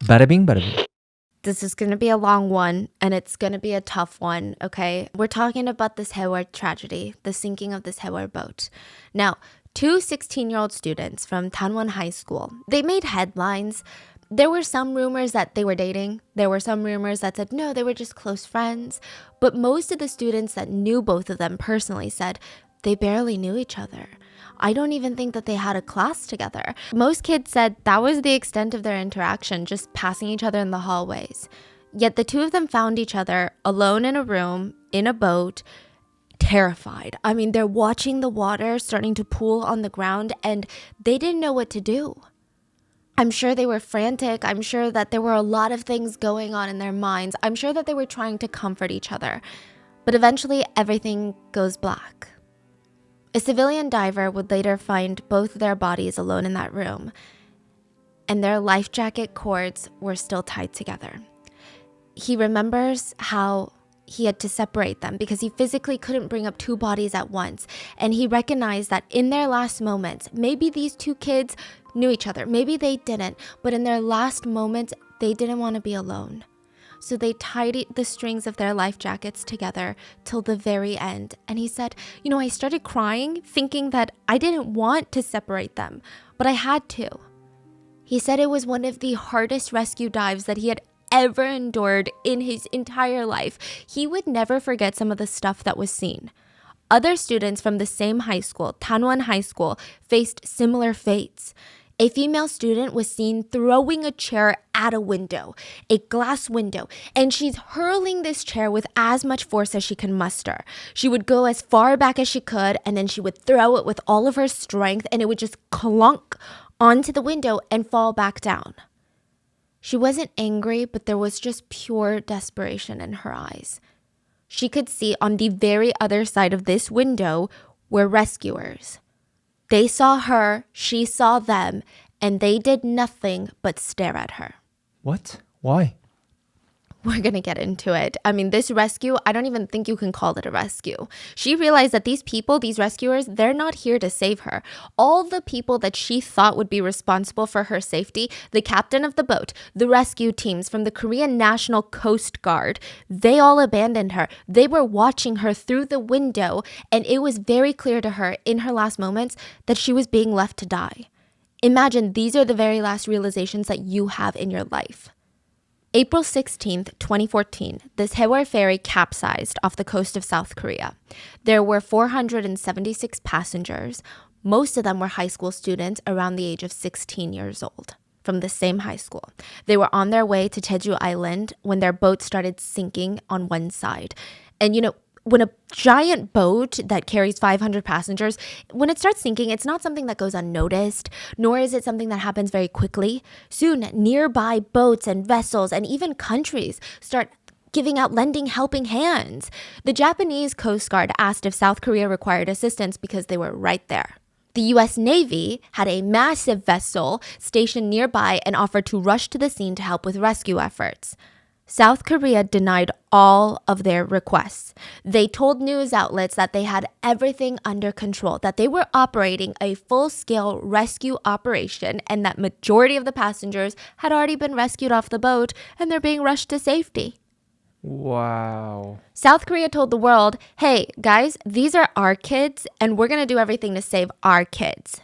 Bada bing, bada bing. This is going to be a long one and it's going to be a tough one, okay? We're talking about this Hewar tragedy, the sinking of this Hewar boat. Now, two 16-year-old students from Tanwon High School, they made headlines. There were some rumors that they were dating. There were some rumors that said, no, they were just close friends. But most of the students that knew both of them personally said they barely knew each other. I don't even think that they had a class together. Most kids said that was the extent of their interaction, just passing each other in the hallways. Yet the two of them found each other alone in a room, in a boat, terrified. I mean, they're watching the water starting to pool on the ground and they didn't know what to do. I'm sure they were frantic. I'm sure that there were a lot of things going on in their minds. I'm sure that they were trying to comfort each other. But eventually, everything goes black. A civilian diver would later find both their bodies alone in that room, and their life jacket cords were still tied together. He remembers how he had to separate them because he physically couldn't bring up two bodies at once. And he recognized that in their last moments, maybe these two kids knew each other, maybe they didn't, but in their last moments, they didn't want to be alone. So they tied the strings of their life jackets together till the very end. And he said, I started crying thinking that I didn't want to separate them, but I had to. He said it was one of the hardest rescue dives that he had ever endured in his entire life. He would never forget some of the stuff that was seen. Other students from the same high school, Tanwon High School, faced similar fates. A female student was seen throwing a chair at a window, a glass window, and she's hurling this chair with as much force as she can muster. She would go as far back as she could, and then she would throw it with all of her strength, and it would just clunk onto the window and fall back down. She wasn't angry, but there was just pure desperation in her eyes. She could see on the very other side of this window were rescuers. They saw her, she saw them, and they did nothing but stare at her. What? Why? We're going to get into it. I mean, this rescue, I don't even think you can call it a rescue. She realized that these people, these rescuers, they're not here to save her. All the people that she thought would be responsible for her safety, the captain of the boat, the rescue teams from the Korean National Coast Guard, they all abandoned her. They were watching her through the window, and it was very clear to her in her last moments that she was being left to die. Imagine these are the very last realizations that you have in your life. April 16th, 2014, this Hewar ferry capsized off the coast of South Korea. There were 476 passengers. Most of them were high school students around the age of 16 years old from the same high school. They were on their way to Jeju Island when their boat started sinking on one side. And when a giant boat that carries 500 passengers, when it starts sinking, it's not something that goes unnoticed, nor is it something that happens very quickly. Soon, nearby boats and vessels and even countries start giving out lending helping hands. The Japanese Coast Guard asked if South Korea required assistance because they were right there. The U.S. Navy had a massive vessel stationed nearby and offered to rush to the scene to help with rescue efforts. South Korea denied all of their requests. They told news outlets that they had everything under control, that they were operating a full-scale rescue operation, and that majority of the passengers had already been rescued off the boat and they're being rushed to safety. Wow. South Korea told the world, hey, guys, these are our kids and we're going to do everything to save our kids.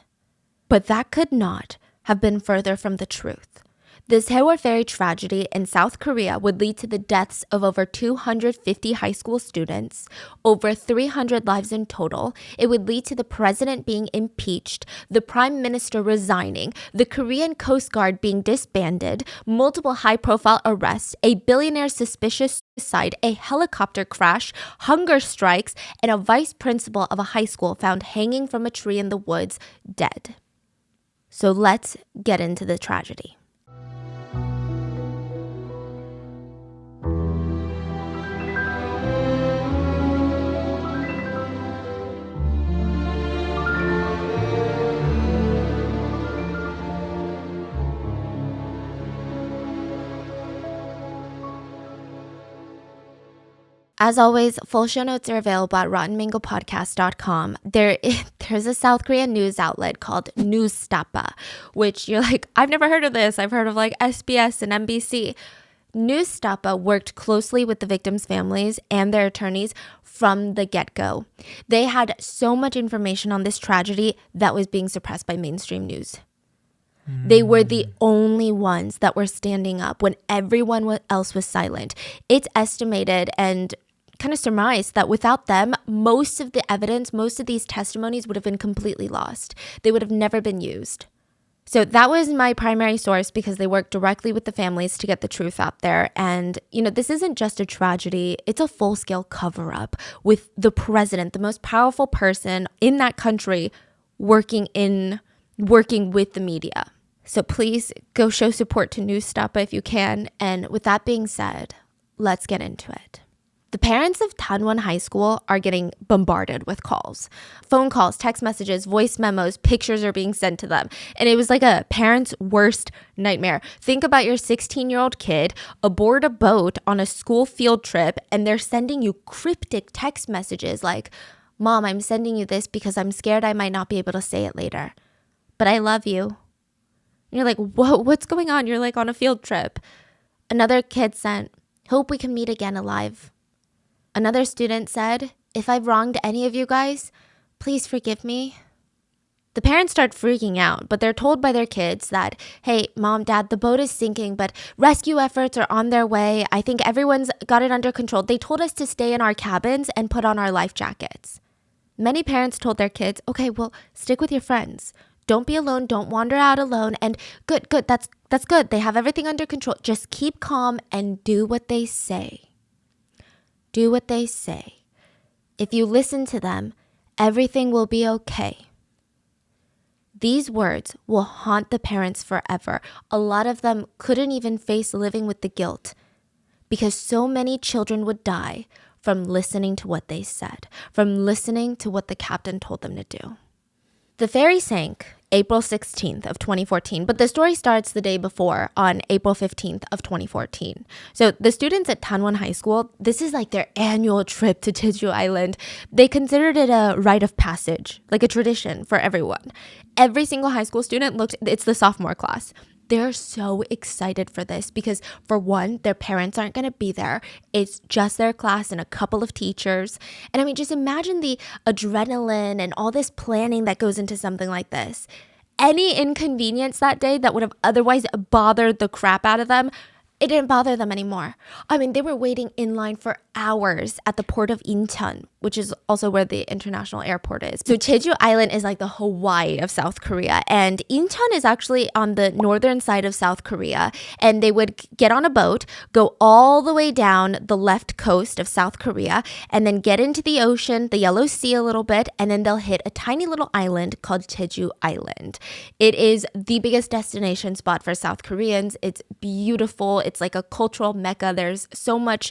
But that could not have been further from the truth. This Hewar ferry tragedy in South Korea would lead to the deaths of over 250 high school students, over 300 lives in total. It would lead to the president being impeached, the prime minister resigning, the Korean Coast Guard being disbanded, multiple high-profile arrests, a billionaire suspicious suicide, a helicopter crash, hunger strikes, and a vice principal of a high school found hanging from a tree in the woods, dead. So let's get into the tragedy. As always, full show notes are available at rottenmangopodcast.com. There's a South Korean news outlet called Newstapa, which you're like, I've never heard of this. I've heard of like SBS and NBC. Newstapa worked closely with the victims' families and their attorneys from the get-go. They had so much information on this tragedy that was being suppressed by mainstream news. They were the only ones that were standing up when everyone else was silent. It's estimated and kind of surmised that without them, most of the evidence, most of these testimonies would have been completely lost. They would have never been used. So that was my primary source because they worked directly with the families to get the truth out there. And, this isn't just a tragedy. It's a full-scale cover-up with the president, the most powerful person in that country, working with the media. So please go show support to Newstapa if you can. And with that being said, let's get into it. The parents of Tanwon High School are getting bombarded with calls. Phone calls, text messages, voice memos, pictures are being sent to them. And it was like a parent's worst nightmare. Think about your 16-year-old kid aboard a boat on a school field trip, and they're sending you cryptic text messages like, "Mom, I'm sending you this because I'm scared I might not be able to say it later. But I love you." And you're like, what's going on? You're like on a field trip. Another kid sent, "Hope we can meet again alive." Another student said, "If I've wronged any of you guys, please forgive me." The parents start freaking out, but they're told by their kids that, "Hey, Mom, Dad, the boat is sinking, but rescue efforts are on their way. I think everyone's got it under control. They told us to stay in our cabins and put on our life jackets." Many parents told their kids, "Okay, well, stick with your friends. Don't be alone. Don't wander out alone. And good. That's good. They have everything under control. Just keep calm and do what they say. Do what they say. If you listen to them, everything will be okay." These words will haunt the parents forever. A lot of them couldn't even face living with the guilt because so many children would die from listening to what they said, from listening to what the captain told them to do. The ferry sank April 16th of 2014, but the story starts the day before on April 15th of 2014. So the students at Tanwon High School, this is like their annual trip to Jeju Island. They considered it a rite of passage, like a tradition for everyone. Every single high school student it's the sophomore class. They're so excited for this because, for one, their parents aren't going to be there. It's just their class and a couple of teachers. And I mean, just imagine the adrenaline and all this planning that goes into something like this. Any inconvenience that day that would have otherwise bothered the crap out of them, it didn't bother them anymore. I mean, they were waiting in line for hours at the port of Incheon, which is also where the international airport is. So Jeju Island is like the Hawaii of South Korea, and Incheon is actually on the northern side of South Korea, and they would get on a boat, go all the way down the left coast of South Korea, and then get into the ocean, the Yellow Sea a little bit, and then they'll hit a tiny little island called Jeju Island. It is the biggest destination spot for South Koreans. It's beautiful. It's like a cultural mecca. There's so much,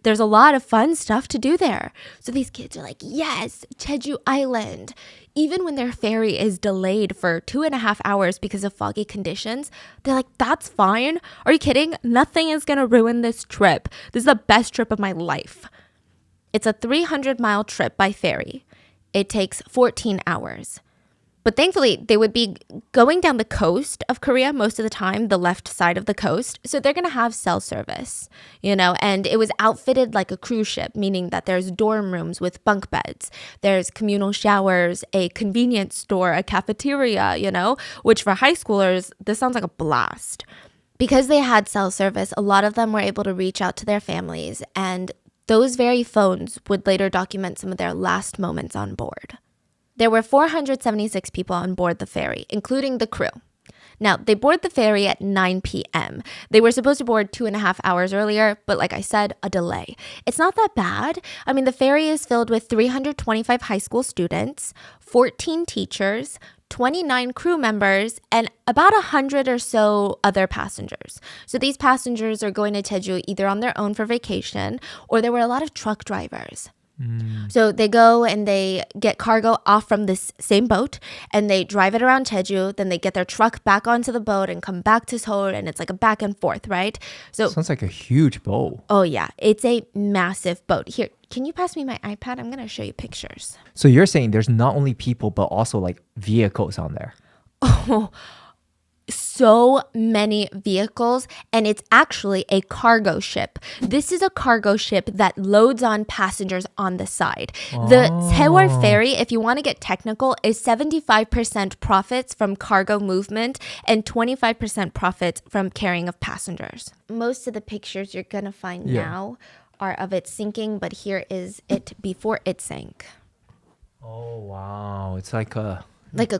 there's a lot of fun stuff to do there. So these kids are like, yes, Jeju Island. Even when their ferry is delayed for 2.5 hours because of foggy conditions, they're like, that's fine. Are you kidding? Nothing is going to ruin this trip. This is the best trip of my life. It's a 300-mile trip by ferry. It takes 14 hours. But thankfully, they would be going down the coast of Korea most of the time, the left side of the coast. So they're going to have cell service, and it was outfitted like a cruise ship, meaning that there's dorm rooms with bunk beds. There's communal showers, a convenience store, a cafeteria, which for high schoolers, this sounds like a blast. Because they had cell service, a lot of them were able to reach out to their families, and those very phones would later document some of their last moments on board. There were 476 people on board the ferry, including the crew. Now, they board the ferry at 9 p.m. They were supposed to board 2.5 hours earlier, but like I said, a delay. It's not that bad. I mean, the ferry is filled with 325 high school students, 14 teachers, 29 crew members, and about 100 or so other passengers. So these passengers are going to Jeju either on their own for vacation, or there were a lot of truck drivers. So they go and they get cargo off from this same boat and they drive it around Jeju. Then they get their truck back onto the boat and come back to Seoul, and it's like a back and forth, right? So, Sounds like a huge boat. oh yeah, it's a massive boat. Here, can you pass me my iPad? I'm going to show you pictures. So you're saying there's not only people, but also like vehicles on there. So many vehicles, and it's actually a cargo ship. This is a cargo ship that loads on passengers on the side. The Sewol ferry, if you want to get technical, is 75% profits from cargo movement and 25% profits from carrying of passengers. Most of the pictures you're going to find now are of it sinking, but here is it before it sank. Oh, wow. It's like a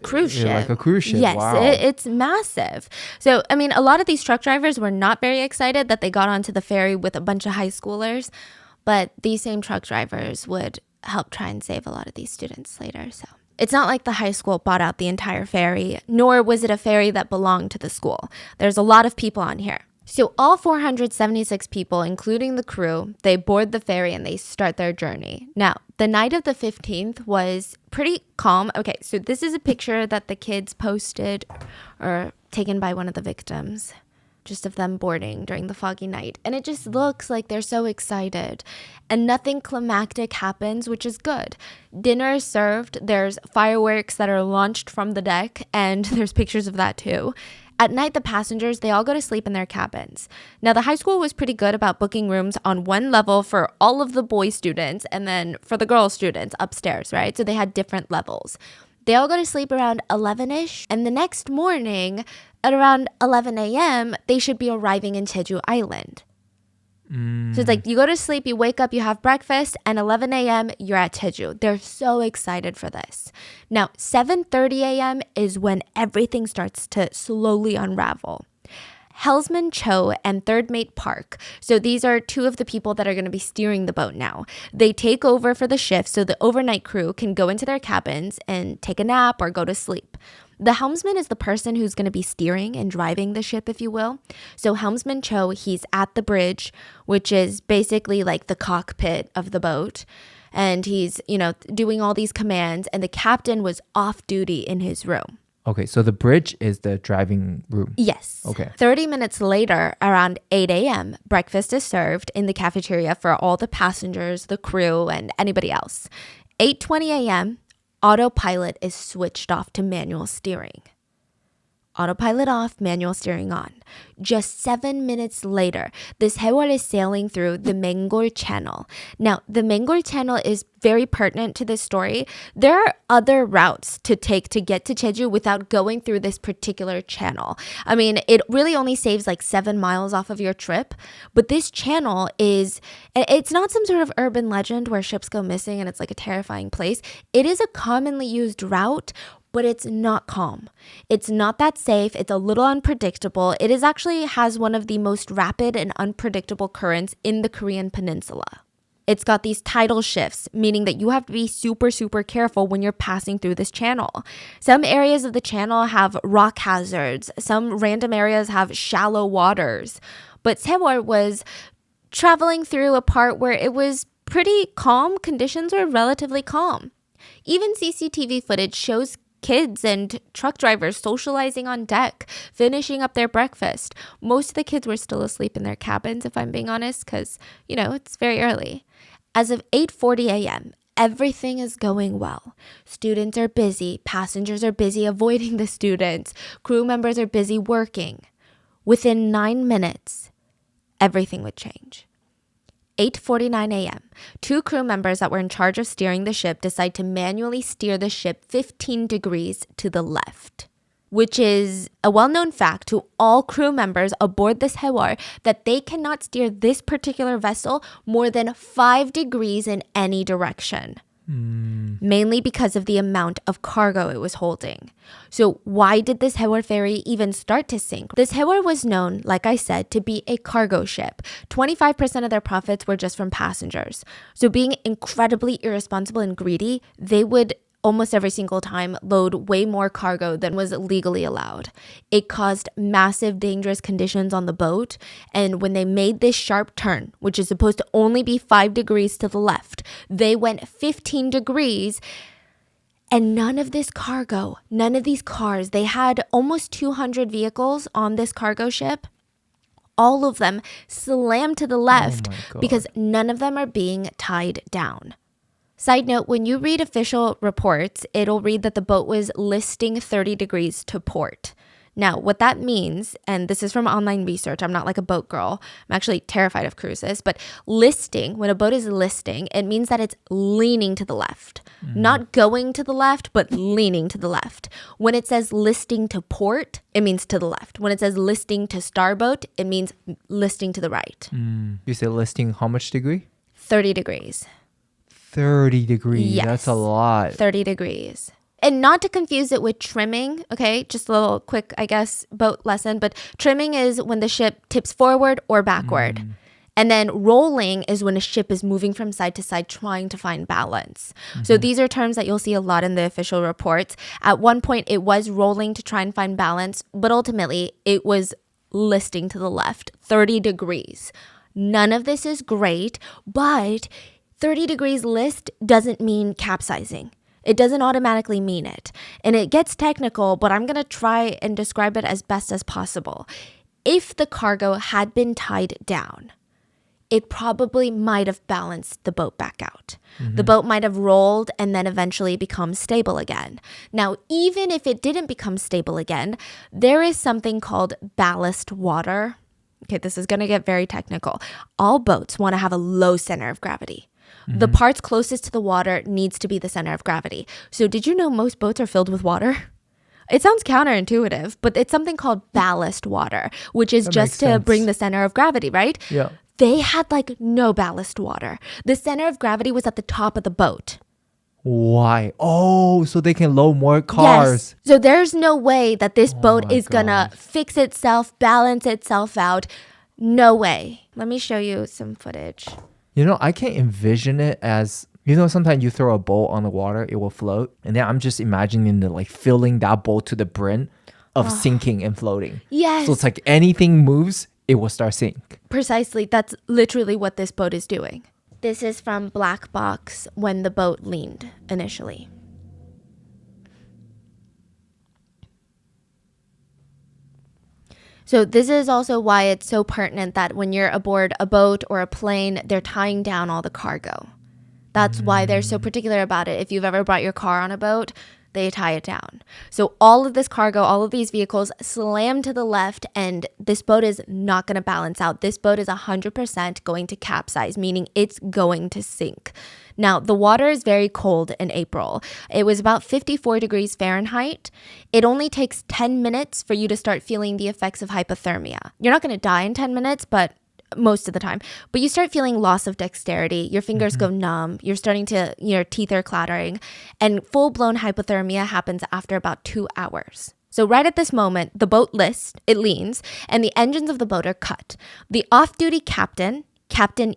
cruise ship. Yeah, like a cruise ship. Yes, Wow. it's massive. So, I mean, a lot of these truck drivers were not very excited that they got onto the ferry with a bunch of high schoolers, but these same truck drivers would help try and save a lot of these students later. So, it's not like the high school bought out the entire ferry, nor was it a ferry that belonged to the school. There's a lot of people on here. So all 476 people, including the crew, they board the ferry and they start their journey. Now, the night of the 15th was pretty calm. Okay, so this is a picture that the kids posted or taken by one of the victims, just of them boarding during the foggy night. And it just looks like they're so excited. And nothing climactic happens, which is good. Dinner is served. There's fireworks that are launched from the deck, and there's pictures of that too. At night, the passengers, they all go to sleep in their cabins. Now, the high school was pretty good about booking rooms on one level for all of the boy students and then for the girl students upstairs, right? So they had different levels. They all go to sleep around 11-ish, and the next morning at around 11 a.m., they should be arriving in Jeju Island. So it's like you go to sleep, you wake up, you have breakfast, and 11 a.m. you're at Jeju. They're so excited for this. Now, 7:30 a.m. is when everything starts to slowly unravel. Helmsman Cho and third mate Park. So these are two of the people that are going to be steering the boat now. They take over for the shift so the overnight crew can go into their cabins and take a nap or go to sleep. The helmsman is the person who's going to be steering and driving the ship, if you will. So Helmsman Cho, he's at the bridge, which is basically like the cockpit of the boat. And he's, doing all these commands. And the captain was off duty in his room. Okay, so the bridge is the driving room. Yes. Okay. 30 minutes later, around 8 a.m., breakfast is served in the cafeteria for all the passengers, the crew, and anybody else. 8:20 a.m., autopilot is switched off to manual steering. Autopilot off, manual steering on. Just 7 minutes later, the Sewol is sailing through the Mengol Channel. Now, the Mengol Channel is very pertinent to this story. There are other routes to take to get to Jeju without going through this particular channel. I mean, it really only saves like 7 miles off of your trip, but this channel it's not some sort of urban legend where ships go missing and it's like a terrifying place. It is a commonly used route, but it's not calm. It's not that safe. It's a little unpredictable. It actually has one of the most rapid and unpredictable currents in the Korean peninsula. It's got these tidal shifts, meaning that you have to be super, super careful when you're passing through this channel. Some areas of the channel have rock hazards. Some random areas have shallow waters. But Sewol was traveling through a part where it was pretty calm. Conditions were relatively calm. Even CCTV footage shows kids and truck drivers socializing on deck, finishing up their breakfast. Most of the kids were still asleep in their cabins, if I'm being honest, because, it's very early. As of 8:40 a.m., everything is going well. Students are busy. Passengers are busy avoiding the students. Crew members are busy working. Within 9 minutes, everything would change. 8:49 a.m., two crew members that were in charge of steering the ship decide to manually steer the ship 15 degrees to the left, which is a well-known fact to all crew members aboard this Sewol that they cannot steer this particular vessel more than 5 degrees in any direction. Mainly because of the amount of cargo it was holding. So why did this Sewol ferry even start to sink? This Sewol was known, like I said, to be a cargo ship. 25% of their profits were just from passengers. So being incredibly irresponsible and greedy, they would almost every single time load way more cargo than was legally allowed. It caused massive dangerous conditions on the boat. And when they made this sharp turn, which is supposed to only be 5 degrees to the left, they went 15 degrees. And none of this cargo, none of these cars, they had almost 200 vehicles on this cargo ship. All of them slammed to the left because none of them are being tied down. Side note, when you read official reports, it'll read that the boat was listing 30 degrees to port. Now, what that means, and this is from online research, I'm not like a boat girl. I'm actually terrified of cruises, but listing, when a boat is listing, it means that it's leaning to the left. Not going to the left, but leaning to the left. When it says listing to port, it means to the left. When it says listing to starboat, it means listing to the right. You said listing how much degree? 30 degrees. 30 degrees. Yes. That's a lot. 30 degrees. And not to confuse it with trimming, okay? Just a little quick, I guess, boat lesson. But trimming is when the ship tips forward or backward. And then rolling is when a ship is moving from side to side trying to find balance. So these are terms that you'll see a lot in the official reports. At one point, it was rolling to try and find balance, but ultimately, it was listing to the left, 30 degrees. None of this is great, but 30 degrees list doesn't mean capsizing. It doesn't automatically mean it. And it gets technical, but I'm going to try and describe it as best as possible. If the cargo had been tied down, it probably might have balanced the boat back out. The boat might have rolled and then eventually become stable again. Now, even if it didn't become stable again, there is something called ballast water. Okay, this is going to get very technical. All boats want to have a low center of gravity. The parts closest to the water needs to be the center of gravity. So did you know most boats are filled with water? It sounds counterintuitive, but it's something called ballast water, which is just to bring the center of gravity, right? Yeah. They had like no ballast water. The center of gravity was at the top of the boat. Why? Oh, so they can load more cars. Yes. So there's no way that this boat my is gonna fix itself, balance itself out. No way. Let me show you some footage. You know, I can envision it as, you know, sometimes you throw a boat on the water, it will float. And then I'm just imagining the like filling that boat to the brim of sinking and floating. Yes. So it's like anything moves, it will start sink. Precisely. That's literally what this boat is doing. This is from Black Box when the boat leaned initially. So this is also why it's so pertinent that when you're aboard a boat or a plane, they're tying down all the cargo. That's why they're so particular about it. If you've ever brought your car on a boat, they tie it down. So all of this cargo, all of these vehicles slam to the left, and this boat is not going to balance out. This boat is 100% going to capsize, meaning it's going to sink. Now, the water is very cold in April. It was about 54 degrees Fahrenheit. It only takes 10 minutes for you to start feeling the effects of hypothermia. You're not going to die in 10 minutes, but most of the time. But you start feeling loss of dexterity. Your fingers go numb. You're starting to, your teeth are clattering. And full-blown hypothermia happens after about 2 hours. So right at this moment, the boat it leans, and the engines of the boat are cut. The off-duty Captain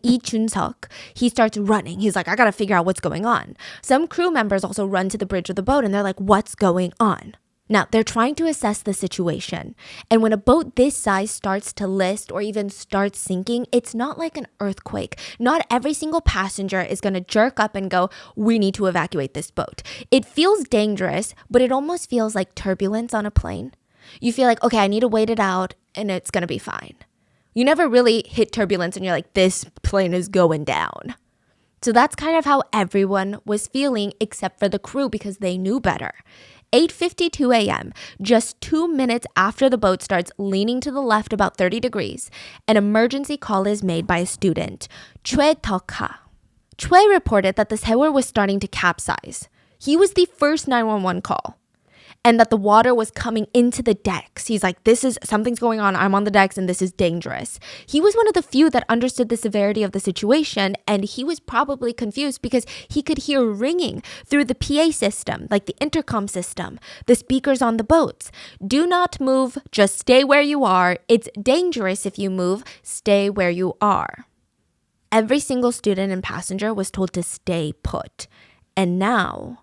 Lee Chun-seok, he starts running. He's like, I gotta figure out what's going on. Some crew members also run to the bridge of the boat and they're like, what's going on? Now, they're trying to assess the situation. And when a boat this size starts to list or even starts sinking, it's not like an earthquake. Not every single passenger is going to jerk up and go, we need to evacuate this boat. It feels dangerous, but it almost feels like turbulence on a plane. You feel like, okay, I need to wait it out and it's going to be fine. You never really hit turbulence and you're like, this plane is going down. So that's kind of how everyone was feeling except for the crew because they knew better. 8:52 a.m., just 2 minutes after the boat starts leaning to the left about 30 degrees, an emergency call is made by a student, Choi Tok-ha. Choi reported that the Sewol was starting to capsize. He was the first 911 call. And that the water was coming into the decks. He's like, something's going on. I'm on the decks and this is dangerous. He was one of the few that understood the severity of the situation. And he was probably confused because he could hear ringing through the PA system, like the intercom system, the speakers on the boats. Do not move. Just stay where you are. It's dangerous if you move. Stay where you are. Every single student and passenger was told to stay put. And now,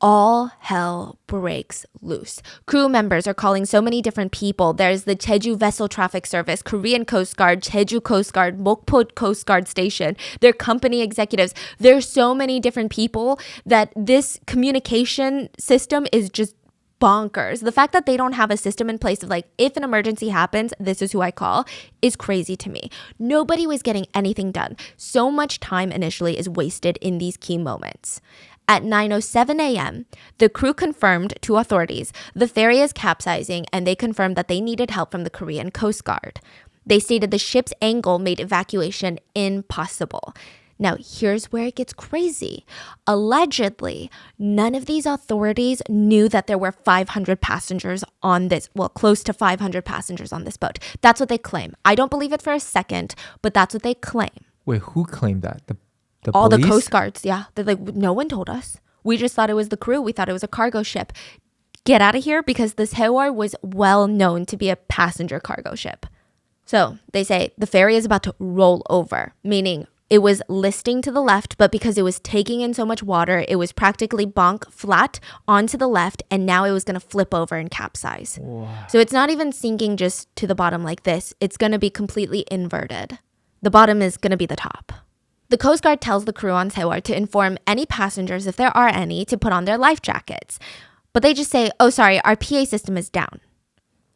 all hell breaks loose. Crew members are calling so many different people. There's the Jeju Vessel Traffic Service, Korean Coast Guard, Jeju Coast Guard, Mokpo Coast Guard Station, their company executives. There's so many different people that this communication system is just bonkers. The fact that they don't have a system in place of like, if an emergency happens, this is who I call, is crazy to me. Nobody was getting anything done. So much time initially is wasted in these key moments. At 9:07 a.m., the crew confirmed to authorities the ferry is capsizing, and they confirmed that they needed help from the Korean Coast Guard. They stated the ship's angle made evacuation impossible. Now, here's where it gets crazy. Allegedly, none of these authorities knew that there were 500 passengers on this, well, close to 500 passengers on this boat. That's what they claim. I don't believe it for a second, but that's what they claim. Wait, who claimed that? The All police? the Coast Guards, yeah. They're like, no one told us. We just thought it was the crew. We thought it was a cargo ship. Get out of here, because the Sewol was well known to be a passenger cargo ship. So they say the ferry is about to roll over, meaning it was listing to the left, but because it was taking in so much water, it was practically bonk flat onto the left, and now it was going to flip over and capsize. Wow. So it's not even sinking just to the bottom like this. It's going to be completely inverted. The bottom is going to be the top. The Coast Guard tells the crew on Sewol to inform any passengers, if there are any, to put on their life jackets. But they just say, oh, sorry, our PA system is down.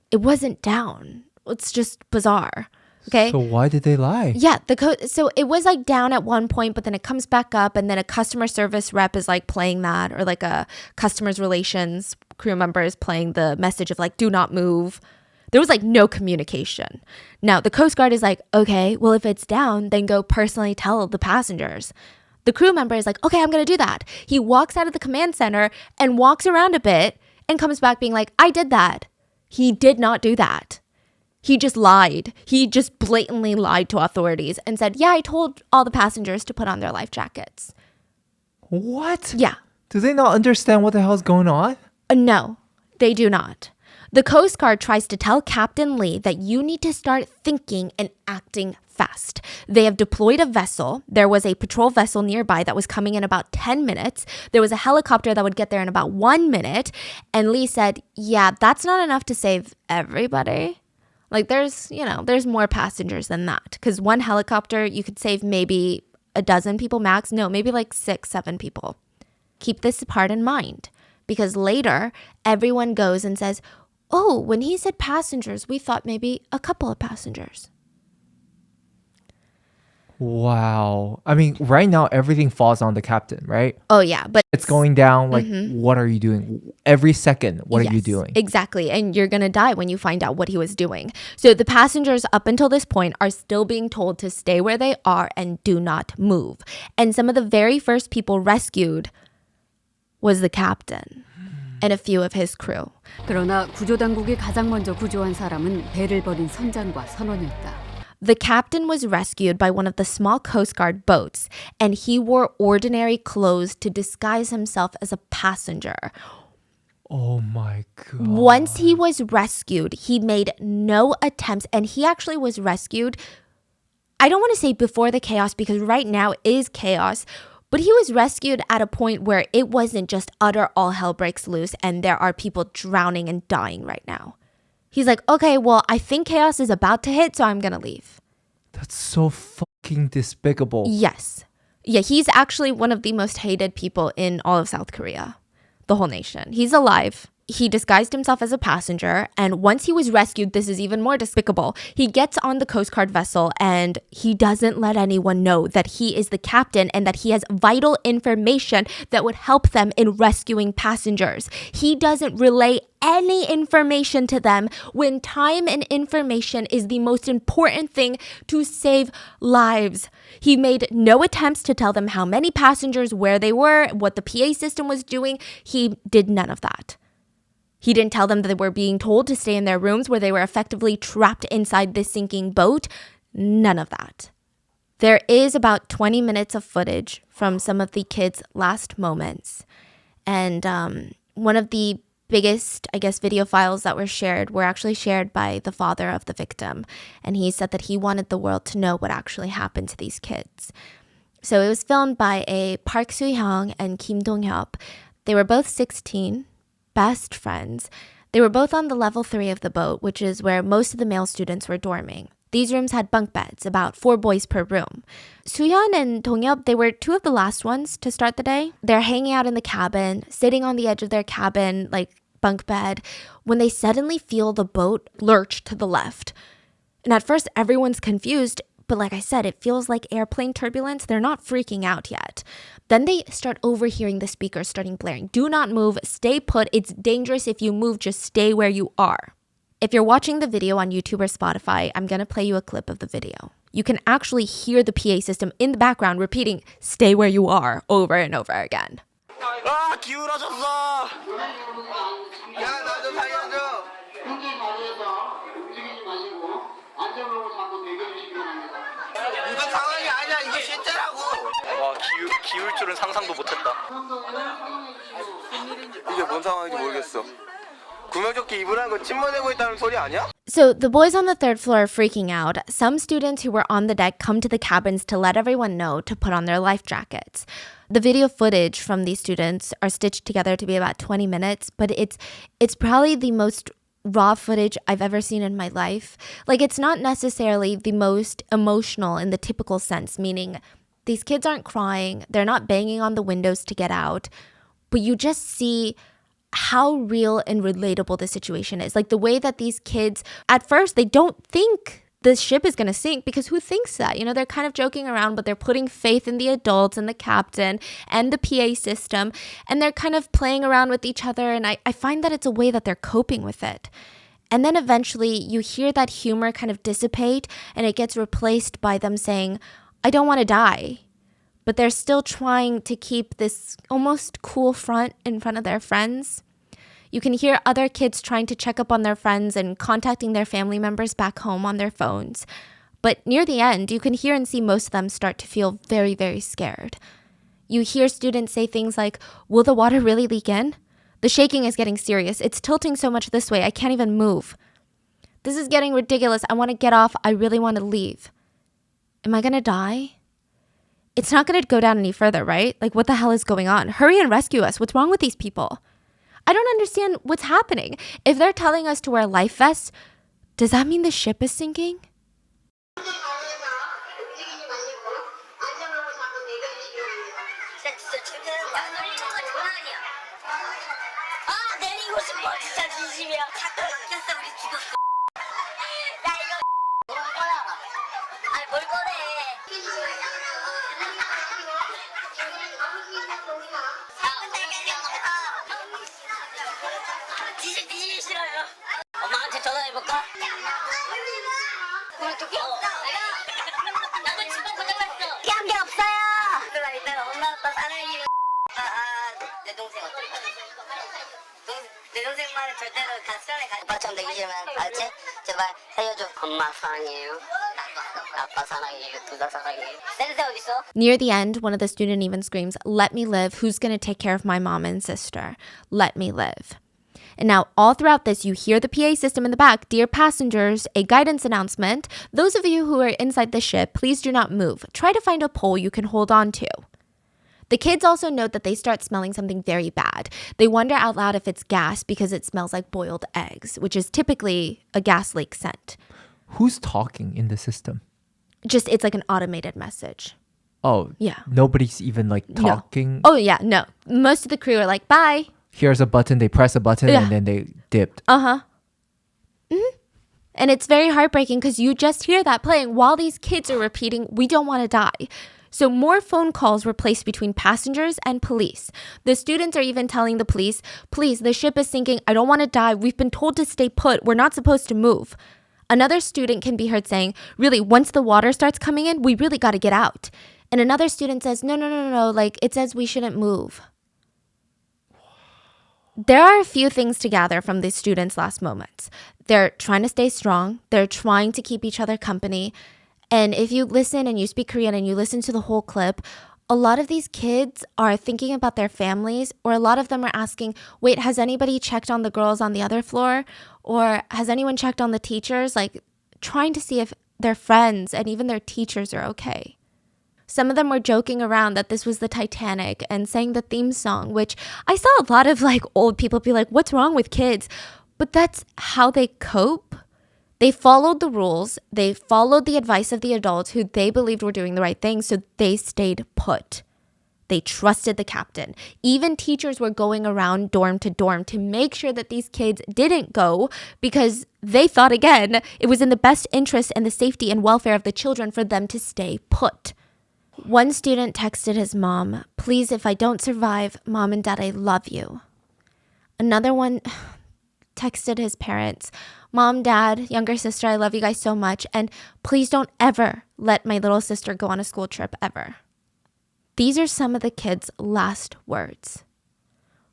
It wasn't down. It's just bizarre. Okay. So why did they lie? Yeah, so it was like down at one point, but then it comes back up, and then a customer service rep is like playing that, or like a customers relations crew member is playing the message of like, do not move. There was like no communication. Now, the Coast Guard is like, okay, well, if it's down, then go personally tell the passengers. The crew member is like, okay, I'm going to do that. He walks out of the command center and walks around a bit and comes back being like, I did that. He did not do that. He just lied. He just blatantly lied to authorities and said, yeah, I told all the passengers to put on their life jackets. What? Yeah. Do they not understand what the hell's going on? No, they do not. The Coast Guard tries to tell Captain Lee that you need to start thinking and acting fast. They have deployed a vessel. There was a patrol vessel nearby that was coming in about 10 minutes. There was a helicopter that would get there in about 1 minute. And Lee said, yeah, that's not enough to save everybody. Like there's more passengers than that. Because one helicopter, you could save maybe a dozen people max. No, maybe like 6, 7 people. Keep this part in mind. Because later, everyone goes and says, oh, when he said passengers, we thought maybe a couple of passengers. Wow. I mean, right now, everything falls on the captain, right? Oh, yeah. But It's going down. Like, what are you doing? Every second, what are you yes, doing? Exactly. And you're going to die when you find out what he was doing. So the passengers up until this point are still being told to stay where they are and do not move. And some of the very first people rescued was the captain and a few of his crew. 그러나 구조당국이 가장 먼저 구조한 사람은 배를 버린 선장과 선원이었다. The captain was rescued by one of the small Coast Guard boats, and he wore ordinary clothes to disguise himself as a passenger. Oh my God. Once he was rescued, he made no attempts, and he actually was rescued, I don't want to say before the chaos, because right now is chaos, but he was rescued at a point where it wasn't just utter all hell breaks loose and there are people drowning and dying right now. He's like, okay, well, I think chaos is about to hit, so I'm going to leave. That's so fucking despicable. Yes. Yeah, he's actually one of the most hated people in all of South Korea, the whole nation. He's alive. He disguised himself as a passenger, and once he was rescued, this is even more despicable. He gets on the Coast Guard vessel, and he doesn't let anyone know that he is the captain and that he has vital information that would help them in rescuing passengers. He doesn't relay any information to them when time and information is the most important thing to save lives. He made no attempts to tell them how many passengers, where they were, what the PA system was doing. He did none of that. He didn't tell them that they were being told to stay in their rooms where they were effectively trapped inside this sinking boat. None of that. There is about 20 minutes of footage from some of the kids' last moments. And one of the biggest, I guess, video files that were actually shared by the father of the victim. And he said that he wanted the world to know what actually happened to these kids. So it was filmed by a Park Soo-hyung and Kim Dong-hyuk. They were both 16, best friends. They were both on the level 3 of the boat, which is where most of the male students were dorming. These rooms had bunk beds, about 4 boys per room. Suhyun and Dongyup, they were 2 of the last ones to start the day. They're hanging out in the cabin, sitting on the edge of their cabin, like bunk bed, when they suddenly feel the boat lurch to the left. And at first, everyone's confused, but like I said, it feels like airplane turbulence. They're not freaking out yet. Then they start overhearing the speakers starting blaring. Do not move, stay put. It's dangerous if you move, just stay where you are. If you're watching the video on YouTube or Spotify, I'm going to play you a clip of the video. You can actually hear the PA system in the background repeating, stay where you are, over and over again. 아 기울어졌어. 야 나 좀 살려줘. 이거 상황이 아니야. 이거 실제라고. 와 기울 줄은 상상도 못했다. 이게 뭔 상황인지 모르겠어. 구명조끼 입으라는 거 침몰되고 있다는 소리 아니야? So the boys on the 3rd floor are freaking out. Some students who were on the deck come to the cabins to let everyone know to put on their life jackets. The video footage from these students are stitched together to be about 20 minutes, but it's probably the most raw footage I've ever seen in my life. Like, it's not necessarily the most emotional in the typical sense, meaning these kids aren't crying, they're not banging on the windows to get out, but you just see how real and relatable the situation is. Like the way that these kids, at first, they don't think the ship is going to sink, because who thinks that? You know, they're kind of joking around, but they're putting faith in the adults and the captain and the PA system, and they're kind of playing around with each other. And I find that it's a way that they're coping with it. And then eventually you hear that humor kind of dissipate, and it gets replaced by them saying, I don't want to die. But they're still trying to keep this almost cool front in front of their friends. You can hear other kids trying to check up on their friends and contacting their family members back home on their phones. But near the end, you can hear and see most of them start to feel very, very scared. You hear students say things like, will the water really leak in? The shaking is getting serious. It's tilting so much this way, I can't even move. This is getting ridiculous. I want to get off. I really want to leave. Am I going to die? It's not going to go down any further, right? Like, what the hell is going on? Hurry and rescue us. What's wrong with these people? I don't understand what's happening. If they're telling us to wear life vests, does that mean the ship is sinking? 엄마한테 전화해볼까? 어떡해? 나도 집안 고장났어. 피한 게 없어요. 그래 일단 엄마 아빠 사랑해요. 내 동생 어떡해? 내 동생 말은 절대로 가스전에 가. 오빠처럼 되기 싫으면 알지? 제발 살려줘. 엄마 사랑해요. 아빠 사랑해요. 둘 다 사랑해요. 센세 어딨어? Near the end, one of the students even screams, let me live. Who's going to take care of my mom and sister? Let me live. And now, all throughout this, you hear the PA system in the back. Dear passengers, a guidance announcement. Those of you who are inside the ship, please do not move. Try to find a pole you can hold on to. The kids also note that they start smelling something very bad. They wonder out loud if it's gas because it smells like boiled eggs, which is typically a gas leak scent. Who's talking in the system? Just, it's like an automated message. Oh, Yeah. Nobody's even like talking. Oh, yeah, no. Most of the crew are like, bye. Here's a button, they press a button, Yeah. and then they dipped. And it's very heartbreaking because you just hear that playing while these kids are repeating, we don't want to die. So more phone calls were placed between passengers and police. The students are even telling the police, please, the ship is sinking. I don't want to die. We've been told to stay put. We're not supposed to move. Another student can be heard saying, really, once the water starts coming in, we really got to get out. And another student says, no, like it says we shouldn't move. There are a few things to gather from these students' last moments. They're trying to stay strong. They're trying to keep each other company. And if you listen and you speak Korean and you listen to the whole clip, a lot of these kids are thinking about their families, or a lot of them are asking, wait, has anybody checked on the girls on the other floor? Or has anyone checked on the teachers? Like trying to see if their friends and even their teachers are okay. Some of them were joking around that this was the Titanic and sang the theme song, which I saw a lot of like old people be like, what's wrong with kids? But that's how they cope. They followed the rules. They followed the advice of the adults who they believed were doing the right thing. So they stayed put. They trusted the captain. Even teachers were going around dorm to dorm to make sure that these kids didn't go because they thought, again, it was in the best interest and the safety and welfare of the children for them to stay put. One student texted his mom, "Please, if I don't survive, Mom and Dad, I love you." Another one texted his parents, "Mom, Dad, younger sister, I love you guys so much. And please don't ever let my little sister go on a school trip ever." These are some of the kids' last words.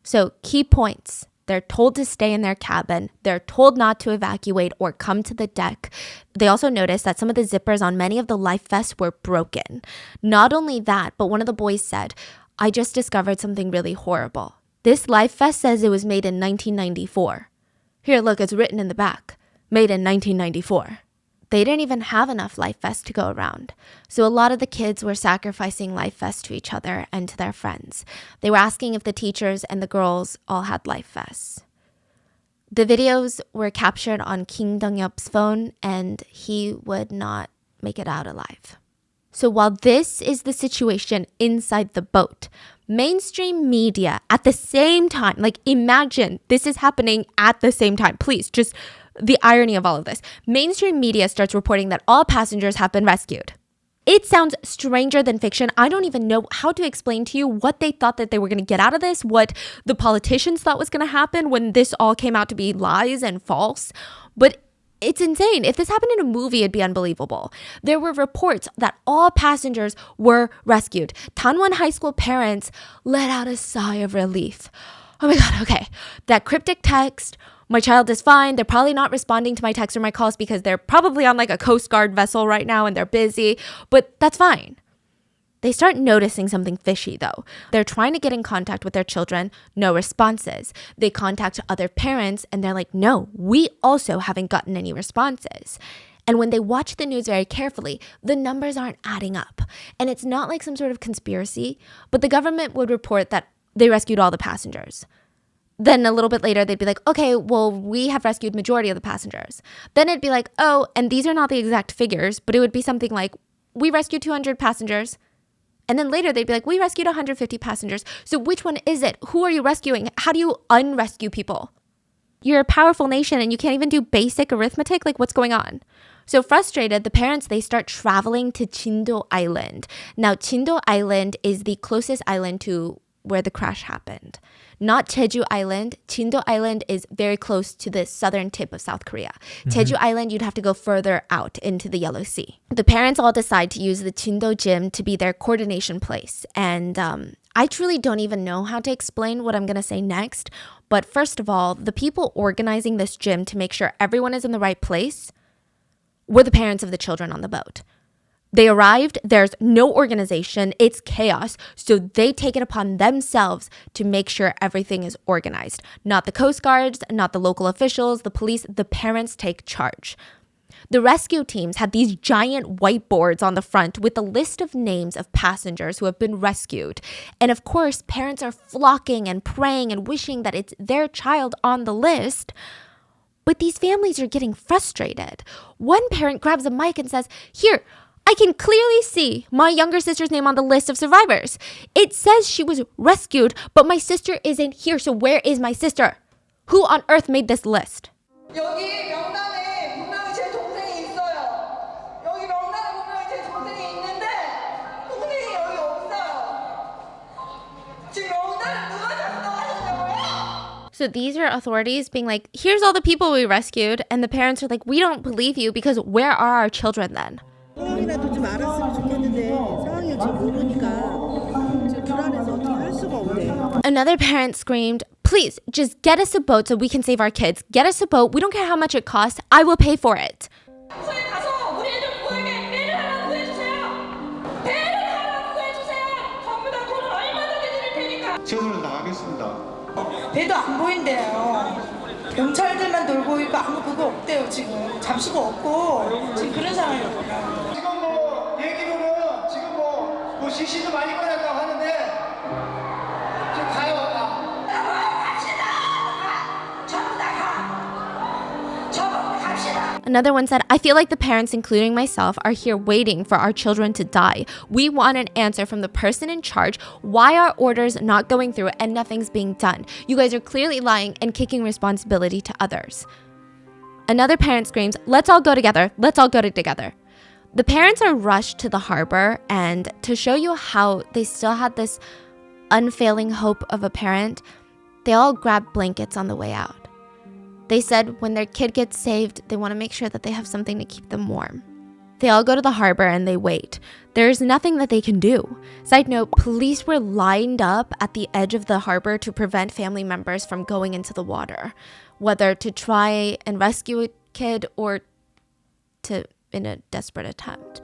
So key points. They're told to stay in their cabin. They're told not to evacuate or come to the deck. They also noticed that some of the zippers on many of the life vests were broken. Not only that, but one of the boys said, "I just discovered something really horrible. This life vest says it was made in 1994. Here, look, it's written in the back. Made in 1994. They didn't even have enough life vests to go around. So a lot of the kids were sacrificing life vests to each other and to their friends. They were asking if the teachers and the girls all had life vests. The videos were captured on Kim Dong-yeop's phone, and he would not make it out alive. So while this is the situation inside the boat, mainstream media at the same time, like imagine this is happening at the same time. Please, just the irony of all of this. Mainstream media starts reporting that all passengers have been rescued. It sounds stranger than fiction. I don't even know how to explain to you what they thought that they were going to get out of this, what the politicians thought was going to happen when this all came out to be lies and false. But it's insane. If this happened in a movie, it'd be unbelievable. There were reports that all passengers were rescued. Danwon High School parents let out a sigh of relief. Oh my God, okay. That cryptic text, "My child is fine." They're probably not responding to my texts or my calls because they're probably on like a Coast Guard vessel right now and they're busy, but that's fine. They start noticing something fishy though. They're trying to get in contact with their children, no responses. They contact other parents and they're like, "No, we also haven't gotten any responses." And when they watch the news very carefully, the numbers aren't adding up. And it's not like some sort of conspiracy, but the government would report that they rescued all the passengers. Then a little bit later, they'd be like, "Okay, well, we have rescued majority of the passengers." Then it'd be like, "Oh, and these are not the exact figures," but it would be something like, "We rescued 200 passengers." And then later they'd be like, "We rescued 150 passengers." So which one is it? Who are you rescuing? How do you unrescue people? You're a powerful nation and you can't even do basic arithmetic? Like, what's going on? So frustrated, the parents, they start traveling to Jindo Island. Now, Jindo Island is the closest island to where the crash happened. Not Jeju Island. Jindo Island is very close to the southern tip of South Korea. Jeju Island, you'd have to go further out into the Yellow Sea. The parents all decide to use the Jindo gym to be their coordination place. And I truly don't even know how to explain what I'm going to say next. But first of all, the people organizing this gym to make sure everyone is in the right place were the parents of the children on the boat. They arrived, there's no organization, it's chaos, so they take it upon themselves to make sure everything is organized. Not the Coast Guards, not the local officials, the police, the parents take charge. The rescue teams had these giant whiteboards on the front with a list of names of passengers who have been rescued. And of course, parents are flocking and praying and wishing that it's their child on the list. But these families are getting frustrated. One parent grabs a mic and says, "Here, I can clearly see my younger sister's name on the list of survivors. It says she was rescued, but my sister isn't here. So where is my sister? Who on earth made this list?" 여기 명단에 분명히 제 동생이 있어요. 여기 명단에 분명히 제 동생이 있는데 동생이 여기 없어요. 지금 명단을 누가 작성하셨냐고요? So these are authorities being like, "Here's all the people we rescued." And the parents are like, "We don't believe you because where are our children then?" 상황이라도 좀 알았으면 좋겠는데 상황을 지금 모르니까 지금 불안해서 어떻게 할 수가 없네. Another parent screamed, "Please, just get us a boat so we can save our kids. Get us a boat. We don't care how much it costs. I will pay for it." 저희 가서 우리 애들 구하게 배를 하나 구해주세요. 배를 하나 구해주세요. 전부 다 돈 얼마든지 드릴 테니까. 최선을 다하겠습니다. 배도 안 보인대요. 경찰들만 돌고 있고 아무 그거 없대요 지금. 잡수가 없고 지금 그런 상황이거든요. 지금 뭐 얘기로는 지금 뭐 시신도 많이 꺼냈다고 하는데 지금 가요. Another one said, I feel like the parents, including myself, are here waiting for our children to die. We want an answer from the person in charge. Why are orders not going through and nothing's being done? You guys are clearly lying and kicking responsibility to others. Another parent screams, let's all go together. Let's all go together. The parents are rushed to the harbor, and to show you how they still had this unfailing hope of a parent, they all grabbed blankets on the way out. They said when their kid gets saved, they want to make sure that they have something to keep them warm. They all go to the harbor and they wait. There's nothing that they can do. Side note, police were lined up at the edge of the harbor to prevent family members from going into the water, whether to try and rescue a kid or to in a desperate attempt.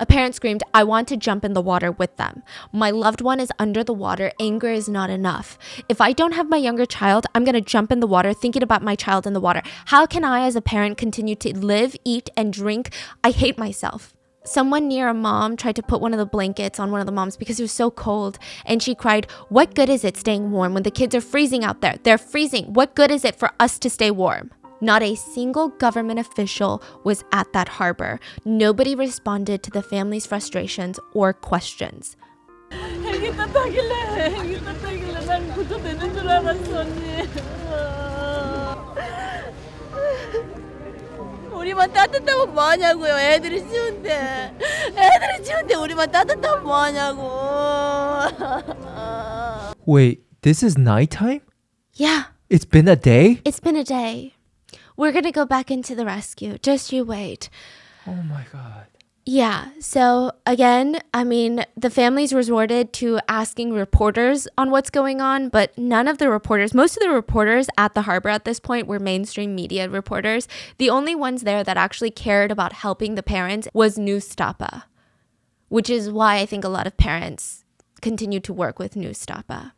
A parent screamed, I want to jump in the water with them. My loved one is under the water. Anger is not enough. If I don't have my younger child, I'm going to jump in the water thinking about my child in the water. How can I as a parent continue to live, eat, and drink? I hate myself. Someone near a mom tried to put one of the blankets on one of the moms because it was so cold. And she cried, what good is it staying warm when the kids are freezing out there? They're freezing. What good is it for us to stay warm? Not a single government official was at that harbor. Nobody responded to the family's frustrations or questions. 헬기 탔다길래 난 구조되는 줄 알았어 언니. 우리만 따뜻하면 뭐하냐고요. 애들이 쉬운데 우리만 따뜻하면 뭐하냐고. Wait, this is nighttime? Yeah, It's been a day? it's been a day. We're gonna go back into the rescue. Just you wait. Oh my god. Yeah, so again, I mean, the families resorted to asking reporters on what's going on, but none of the reporters, most of the reporters at the harbor at this point were mainstream media reporters. The only ones there that actually cared about helping the parents was Newstapa, which is why I think a lot of parents continue to work with Newstapa.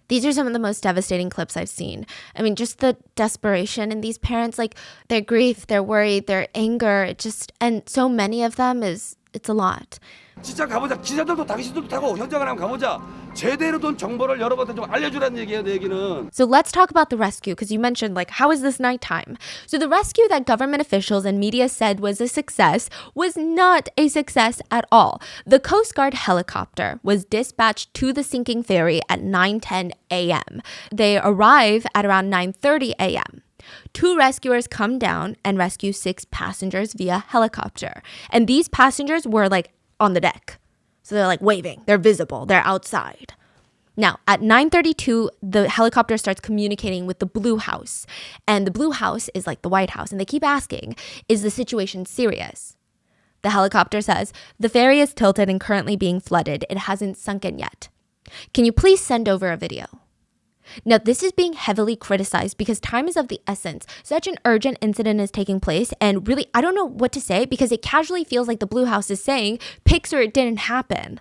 These are some of the most devastating clips I've seen. I mean, just the desperation in these parents, like their grief, their worry, their anger, and so many of them it's a lot. 진짜 가보자. 기자들도 당신들도 타고 현장을 한번 가보자. 제대로 된 정보를 여러분한테 좀 알려주라는 얘기예요, 내 얘기는. So let's talk about the rescue, because you mentioned, like, how is this nighttime? So the rescue that government officials and media said was a success was not a success at all. The Coast Guard helicopter was dispatched to the sinking ferry at 9:10 a.m. They arrive at around 9:30 a.m. 2 rescuers come down and rescue 6 passengers via helicopter. And these passengers were like on the deck. So they're like waving, they're visible, they're outside. Now, at 9:32, the helicopter starts communicating with the Blue House. And the Blue House is like the White House. And they keep asking, is the situation serious? The helicopter says, the ferry is tilted and currently being flooded. It hasn't sunken yet. Can you please send over a video? Now, this is being heavily criticized because time is of the essence. Such an urgent incident is taking place, and really, I don't know what to say because it casually feels like the Blue House is saying, pics or it didn't happen.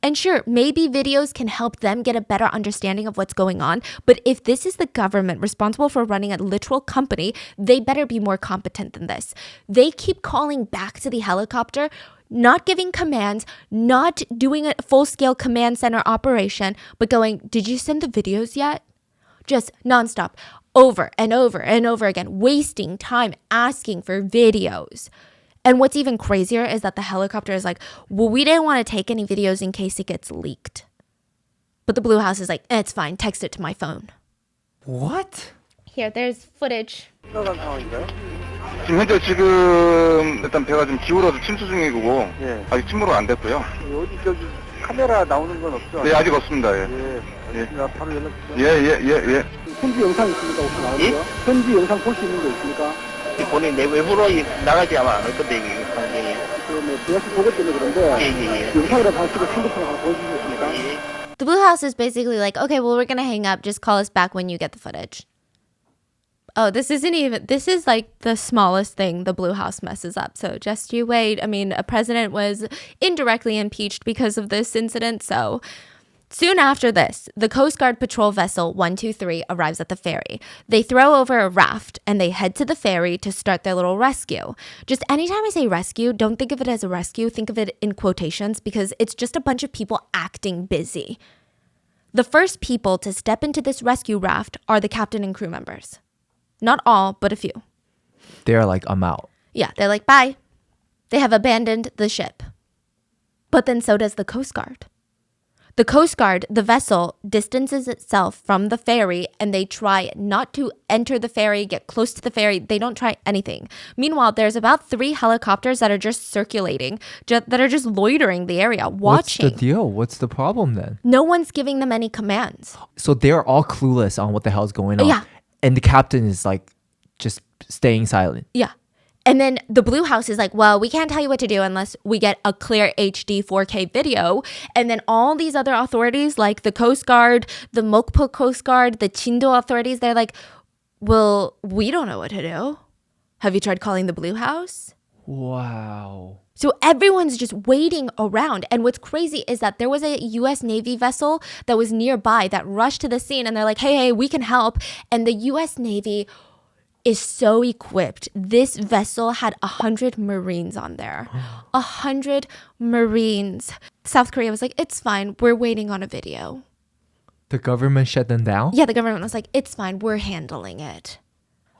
And sure, maybe videos can help them get a better understanding of what's going on, but if this is the government responsible for running a literal company, they better be more competent than this. They keep calling back to the helicopter, not giving commands, not doing a full-scale command center operation, but going, did you send the videos yet? Just nonstop, over and over and over again, wasting time asking for videos. And what's even crazier is that the helicopter is like, well, we didn't want to take any videos in case it gets leaked. But the Blue House is like, it's fine, text it to my phone. What? Here, there's footage. 지금 현재 일단 배가 좀 기울어서 침수 중이고 아직 침몰은 안 됐고요. 어디 저기 카메라 나오는 건 없죠? 네, 아직 없습니다. 예. 알겠습니다. 바로 연락 주세요. 예. 현지 영상 있습니까? 혹시 나오는데요? 현지 영상 볼 수 있는 거 있습니까? 본인 내 외부로 나가지 아마 않을 건데 이게 방송이. 그뭐 비아스 보고 때문에 그런데 영상이라도 하시고 핸드폰 하나 보여주시겠습니까? The Blue House is basically like, okay, well, we're going to hang up. Just call us back when you get the footage. Oh, this is like the smallest thing the Blue House messes up. So just you wait. I mean, a president was indirectly impeached because of this incident. So Soon after this, the Coast Guard patrol vessel 123 arrives at the ferry. They throw over a raft and they head to the ferry to start their little rescue. Just anytime I say rescue, don't think of it as a rescue, think of it in quotations because it's just a bunch of people acting busy. The first people to step into this rescue raft are the captain and crew members. Not all, but a few. They're like, I'm out. Yeah, they're like, bye. They have abandoned the ship. But then so does the Coast Guard. The Coast Guard, the vessel, distances itself from the ferry and they try not to enter the ferry, get close to the ferry. They don't try anything. Meanwhile, there's about 3 helicopters that are just circulating, that are just loitering the area, watching. What's the deal? What's the problem then? No one's giving them any commands. So they're all clueless on what the hell's going on. Yeah. And the captain is like just staying silent. Yeah. And then the Blue House is like, well, we can't tell you what to do unless we get a clear HD 4K video. And then all these other authorities like the Coast Guard, the Mokpo Coast Guard, the Chindo authorities, they're like, well, we don't know what to do. Have you tried calling the Blue House? Wow. So everyone's just waiting around. And what's crazy is that there was a US Navy vessel that was nearby that rushed to the scene and they're like, hey, we can help. And the US Navy is so equipped. This vessel had 100 Marines on there. 100 Marines. South Korea was like, it's fine. We're waiting on a video. The government shut them down? Yeah, the government was like, it's fine. We're handling it.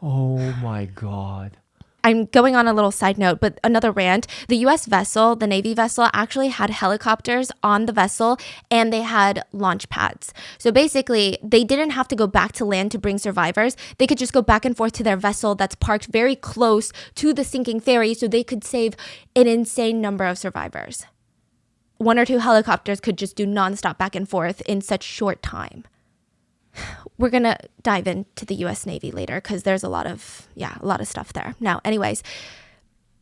Oh my God. I'm going on a little side note, but another rant. The US vessel, the Navy vessel, actually had helicopters on the vessel and they had launch pads. So basically, they didn't have to go back to land to bring survivors. They could just go back and forth to their vessel that's parked very close to the sinking ferry so they could save an insane number of survivors. 1 or 2 helicopters could just do nonstop back and forth in such short time. We're going to dive into the US Navy later because there's a lot of stuff there. Now, anyways,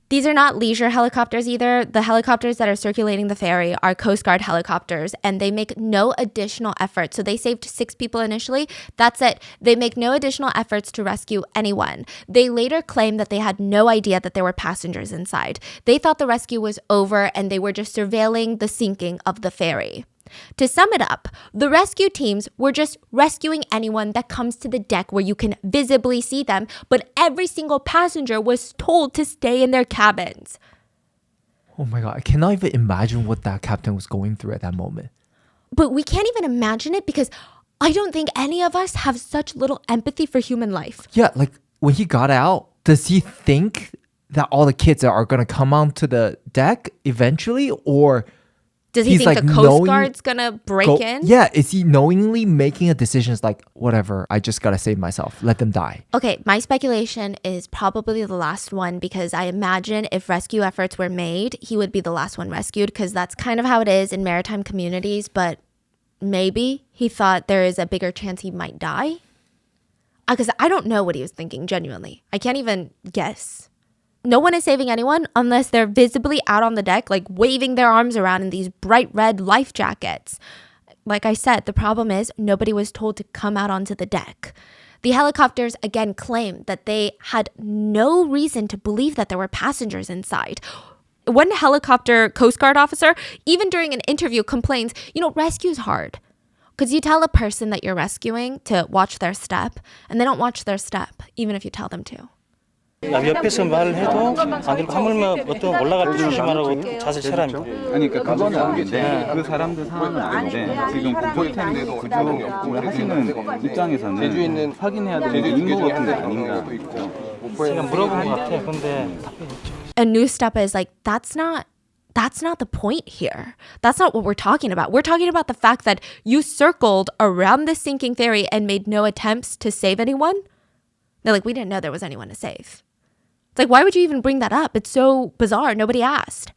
these are not leisure helicopters either. The helicopters that are circulating the ferry are Coast Guard helicopters and they make no additional effort. So they saved 6 people initially. That's it. They make no additional efforts to rescue anyone. They later claimed that they had no idea that there were passengers inside. They thought the rescue was over and they were just surveilling the sinking of the ferry. To sum it up, the rescue teams were just rescuing anyone that comes to the deck where you can visibly see them, but every single passenger was told to stay in their cabins. Oh my God. I cannot even imagine what that captain was going through at that moment. But we can't even imagine it because I don't think any of us have such little empathy for human life. Yeah, like when he got out, does he think that all the kids are going to come onto the deck eventually? Or does he think the Coast Guard's gonna break in? Yeah, is he knowingly making a decision? It's like, whatever, I just gotta save myself. Let them die. Okay, my speculation is probably the last one because I imagine if rescue efforts were made, he would be the last one rescued because that's kind of how it is in maritime communities. But maybe he thought there is a bigger chance he might die. Because I don't know what he was thinking, genuinely. I can't even guess. No one is saving anyone unless they're visibly out on the deck, like waving their arms around in these bright red life jackets. Like I said, the problem is nobody was told to come out onto the deck. The helicopters again claim that they had no reason to believe that there were passengers inside. One helicopter Coast Guard officer, even during an interview, complains, rescue's hard. Because you tell a person that you're rescuing to watch their step, and they don't watch their step, even if you tell them to. 옆에서 말을 해도 안 들고 하물며 어떤 올라갈 때 조심하라고 자세 차랍니다. 아니 그러니까 그건 아닌데 그 사람들 상황은 아닌데 지금 구조팀도 구조를 하시는 입장에서는 확인해야 되는 임무 같은 게 아닌가. 제가 물어본 것 같아요. 근데 답변이 없죠. And New Step is like, that's not the point here. That's not what we're talking about. We're talking about the fact that you circled around this sinking ferry and made no attempts to save anyone. They're like, we didn't know there was anyone to save. It's like, why would you even bring that up? It's so bizarre. Nobody asked.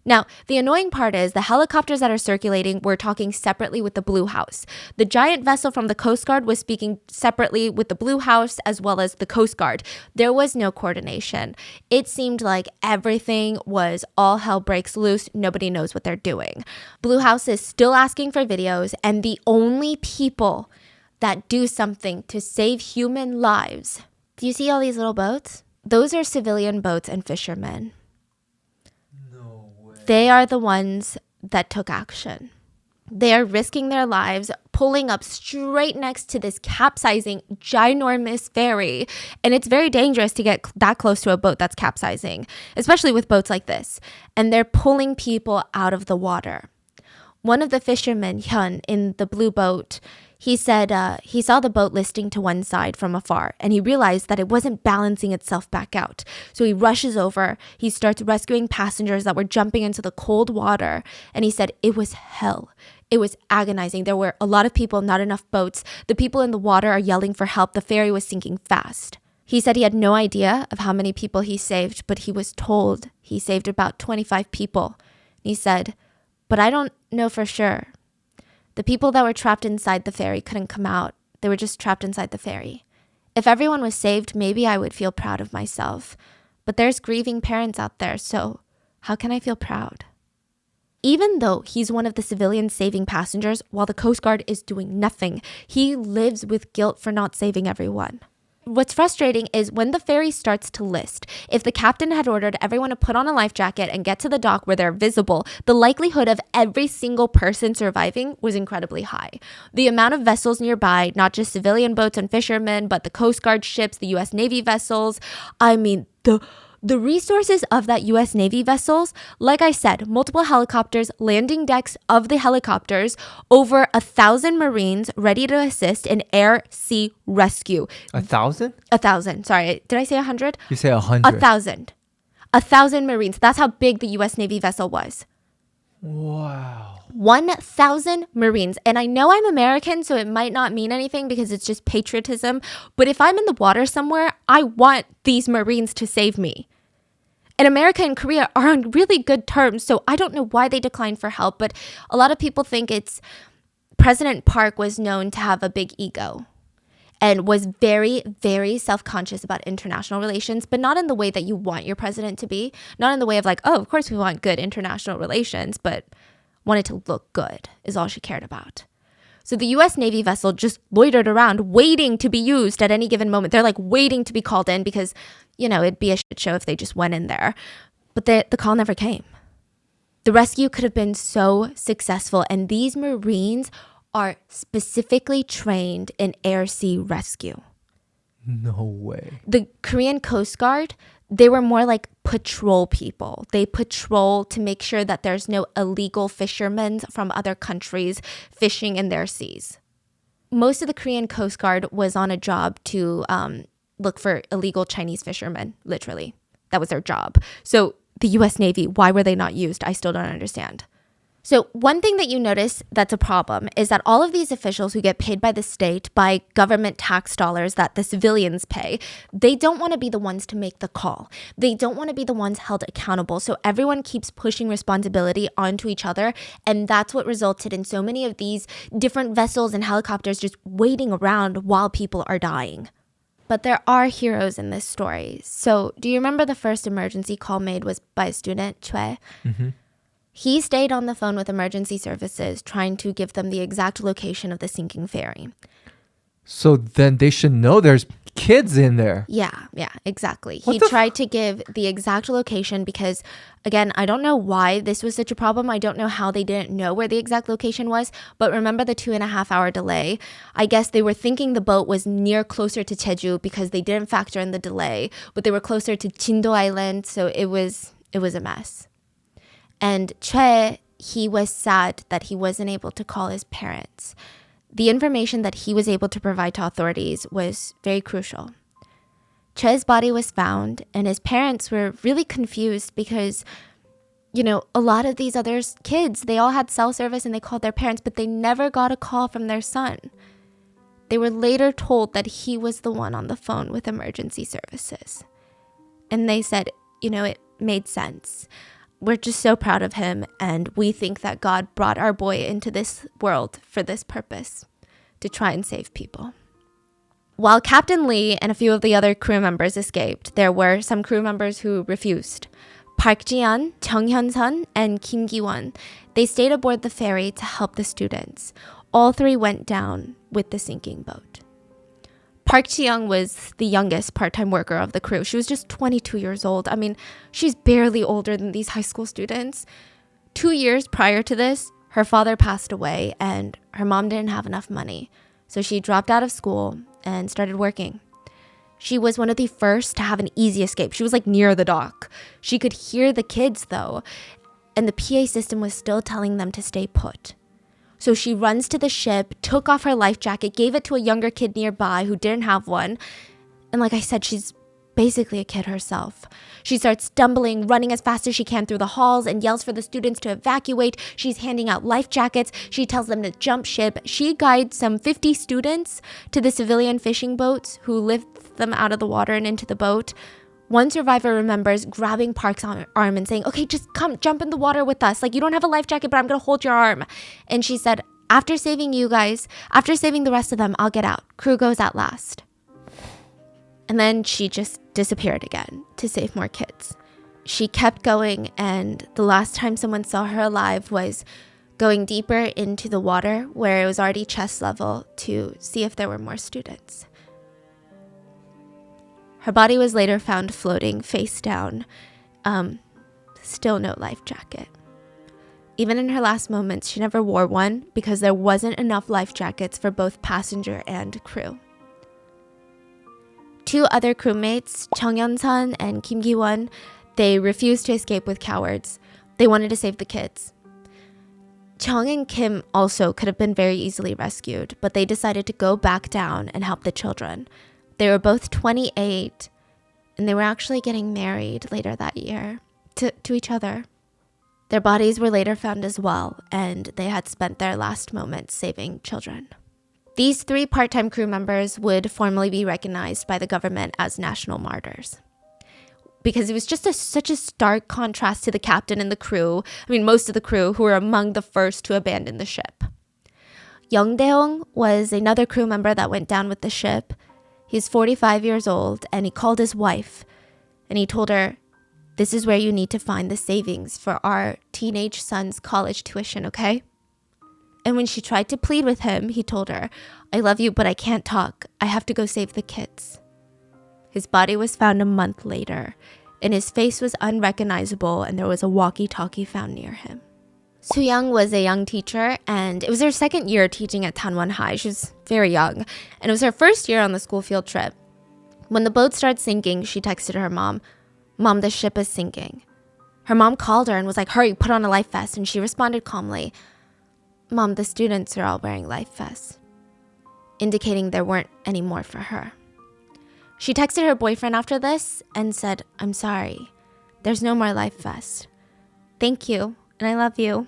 Now, the annoying part is the helicopters that are circulating were talking separately with the Blue House. The giant vessel from the Coast Guard was speaking separately with the Blue House as well as the Coast Guard. There was no coordination. It seemed like everything was all hell breaks loose. Nobody knows what they're doing. Blue House is still asking for videos, and the only people that do something to save human lives. Do you see all these little boats? Those are civilian boats and fishermen. No way. They are the ones that took action. They are risking their lives pulling up straight next to this capsizing ginormous ferry. And it's very dangerous to get that close to a boat that's capsizing, especially with boats like this. And they're pulling people out of the water. One of the fishermen, Hyun, in the blue boat, he said he saw the boat listing to one side from afar, and he realized that it wasn't balancing itself back out. So he rushes over, he starts rescuing passengers that were jumping into the cold water, and he said it was hell. It was agonizing. There were a lot of people, not enough boats. The people in the water are yelling for help. The ferry was sinking fast. He said he had no idea of how many people he saved, but he was told he saved about 25 people. He said, but I don't know for sure. The people that were trapped inside the ferry couldn't come out. They were just trapped inside the ferry. If everyone was saved, maybe I would feel proud of myself. But there's grieving parents out there, so how can I feel proud? Even though he's one of the civilians saving passengers while the Coast Guard is doing nothing, he lives with guilt for not saving everyone. What's frustrating is when the ferry starts to list, if the captain had ordered everyone to put on a life jacket and get to the dock where they're visible, the likelihood of every single person surviving was incredibly high. The amount of vessels nearby, not just civilian boats and fishermen, but the Coast Guard ships, the US Navy vessels, I mean, the resources of that US Navy vessels, like I said, multiple helicopters, landing decks of the helicopters, over 1,000 Marines ready to assist in air, sea rescue. 1,000? 1,000. Sorry, did I say 100? You say 100. 1,000. 1,000 Marines. That's how big the US Navy vessel was. Wow. 1,000 Marines. And I know I'm American, so it might not mean anything because it's just patriotism. But if I'm in the water somewhere, I want these Marines to save me. And America and Korea are on really good terms, so I don't know why they declined for help. But a lot of people think it's President Park was known to have a big ego and was very, very self-conscious about international relations, but not in the way that you want your president to be. Not in the way of like, oh, of course we want good international relations, but wanted to look good is all she cared about. So the US Navy vessel just loitered around waiting to be used at any given moment. They're like waiting to be called in because, you know, it'd be a shit show if they just went in there. But the call never came. The rescue could have been so successful, and these Marines are specifically trained in air-sea rescue. No way. The Korean Coast Guard, they were more like patrol people. They patrol to make sure that there's no illegal fishermen from other countries fishing in their seas. Most of the Korean Coast Guard was on a job to look for illegal Chinese fishermen, literally. That was their job. So the US Navy, why were they not used? I still don't understand. So one thing that you notice that's a problem is that all of these officials who get paid by the state, by government tax dollars that the civilians pay, they don't want to be the ones to make the call. They don't want to be the ones held accountable. So everyone keeps pushing responsibility onto each other. And that's what resulted in so many of these different vessels and helicopters just waiting around while people are dying. But there are heroes in this story. So do you remember the first emergency call made was by a student, Choi? Mm-hmm. He stayed on the phone with emergency services, trying to give them the exact location of the sinking ferry. So then they should know there's kids in there. Yeah, exactly. He tried to give the exact location because, again, I don't know why this was such a problem. I don't know how they didn't know where the exact location was. But remember the 2.5 hour delay? I guess they were thinking the boat was closer to Jeju because they didn't factor in the delay. But they were closer to Jindo Island, so it was a mess. And Choi, he was sad that he wasn't able to call his parents. The information that he was able to provide to authorities was very crucial. Choi's body was found, and his parents were really confused because, you know, a lot of these other kids, they all had cell service and they called their parents, but they never got a call from their son. They were later told that he was the one on the phone with emergency services. And they said, you know, it made sense. We're just so proud of him, and we think that God brought our boy into this world for this purpose, to try and save people. While Captain Lee and a few of the other crew members escaped, there were some crew members who refused. Park Ji-yeon, Chung Hyun-sun, and Kim Gi-won, they stayed aboard the ferry to help the students. All three went down with the sinking boat. Park Ji-young was the youngest part-time worker of the crew. She was just 22 years old. I mean, she's barely older than these high school students. 2 years prior to this, Her father passed away and her mom didn't have enough money. So she dropped out of school and started working. She was one of the first to have an easy escape. She was like near the dock. She could hear the kids though, and the PA system was still telling them to stay put. So she runs to the ship, took off her life jacket, gave it to a younger kid nearby who didn't have one. And like I said, she's basically a kid herself. She starts stumbling, running as fast as she can through the halls and yells for the students to evacuate. She's handing out life jackets. She tells them to jump ship. She guides some 50 students to the civilian fishing boats who lift them out of the water and into the boat. One survivor remembers grabbing Park's arm and saying, okay, just come jump in the water with us. Like, you don't have a life jacket, but I'm going to hold your arm. And she said, after saving you guys, after saving the rest of them, I'll get out. Crew goes out last. And then she just disappeared again to save more kids. She kept going, and the last time someone saw her alive was going deeper into the water where it was already chest level to see if there were more students. Her body was later found floating face down. Still no life jacket. Even in her last moments, she never wore one because there wasn't enough life jackets for both passenger and crew. Two other crewmates, Chung Yeon-sun and Kim Ki-won, they refused to escape with cowards. They wanted to save the kids. Chung and Kim also could have been very easily rescued, but they decided to go back down and help the children. They were both 28, and they were actually getting married later that year to each other. Their bodies were later found as well, and they had spent their last moments saving children. These 3 part-time crew members would formally be recognized by the government as national martyrs, because it was just such a stark contrast to the captain and the crew. I mean, most of the crew who were among the first to abandon the ship. Young Dae-hong was another crew member that went down with the ship. He's 45 years old, and he called his wife, and he told her, this is where you need to find the savings for our teenage son's college tuition, okay? And when she tried to plead with him, he told her, I love you, but I can't talk. I have to go save the kids. His body was found a month later, and his face was unrecognizable, and there was a walkie-talkie found near him. Soo-young was a young teacher, and it was her second year teaching at Danwon High. She was very young, and it was her first year on the school field trip. When the boat started sinking, she texted her mom, Mom, the ship is sinking. Her mom called her and was like, hurry, put on a life vest, and she responded calmly, Mom, the students are all wearing life vests, indicating there weren't any more for her. She texted her boyfriend after this and said, I'm sorry, there's no more life vests. Thank you, and I love you.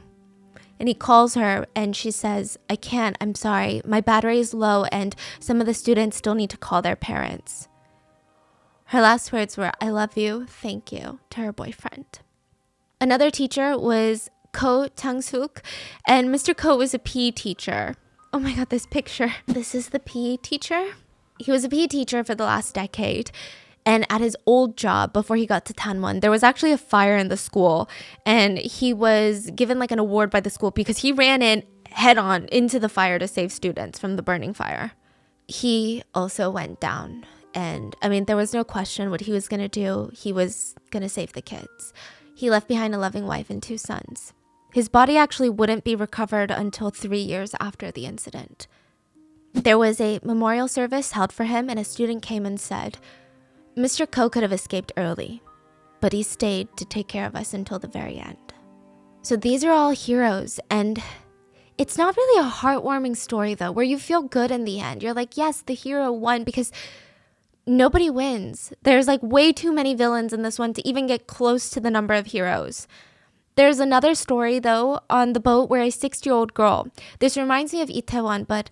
And he calls her and she says, I can't, I'm sorry, my battery is low and some of the students still need to call their parents. Her last words were, I love you, thank you, to her boyfriend. Another teacher was Ko Chang-suk, and Mr. Ko was a PE teacher. Oh my god, this picture. This is the PE teacher. He was a PE teacher for the last decade. And at his old job, before he got to Danwon, there was actually a fire in the school. And he was given like an award by the school because he ran in head on into the fire to save students from the burning fire. He also went down. And I mean, there was no question what he was going to do. He was going to save the kids. He left behind a loving wife and 2 sons. His body actually wouldn't be recovered until 3 years after the incident. There was a memorial service held for him, and a student came and said, Mr. Ko could have escaped early, but he stayed to take care of us until the very end. So these are all heroes, and it's not really a heartwarming story, though, where you feel good in the end. You're like, yes, the hero won, because nobody wins. There's like way too many villains in this one to even get close to the number of heroes. There's another story, though, on the boat where a 6-year-old girl, this reminds me of Itaewon, but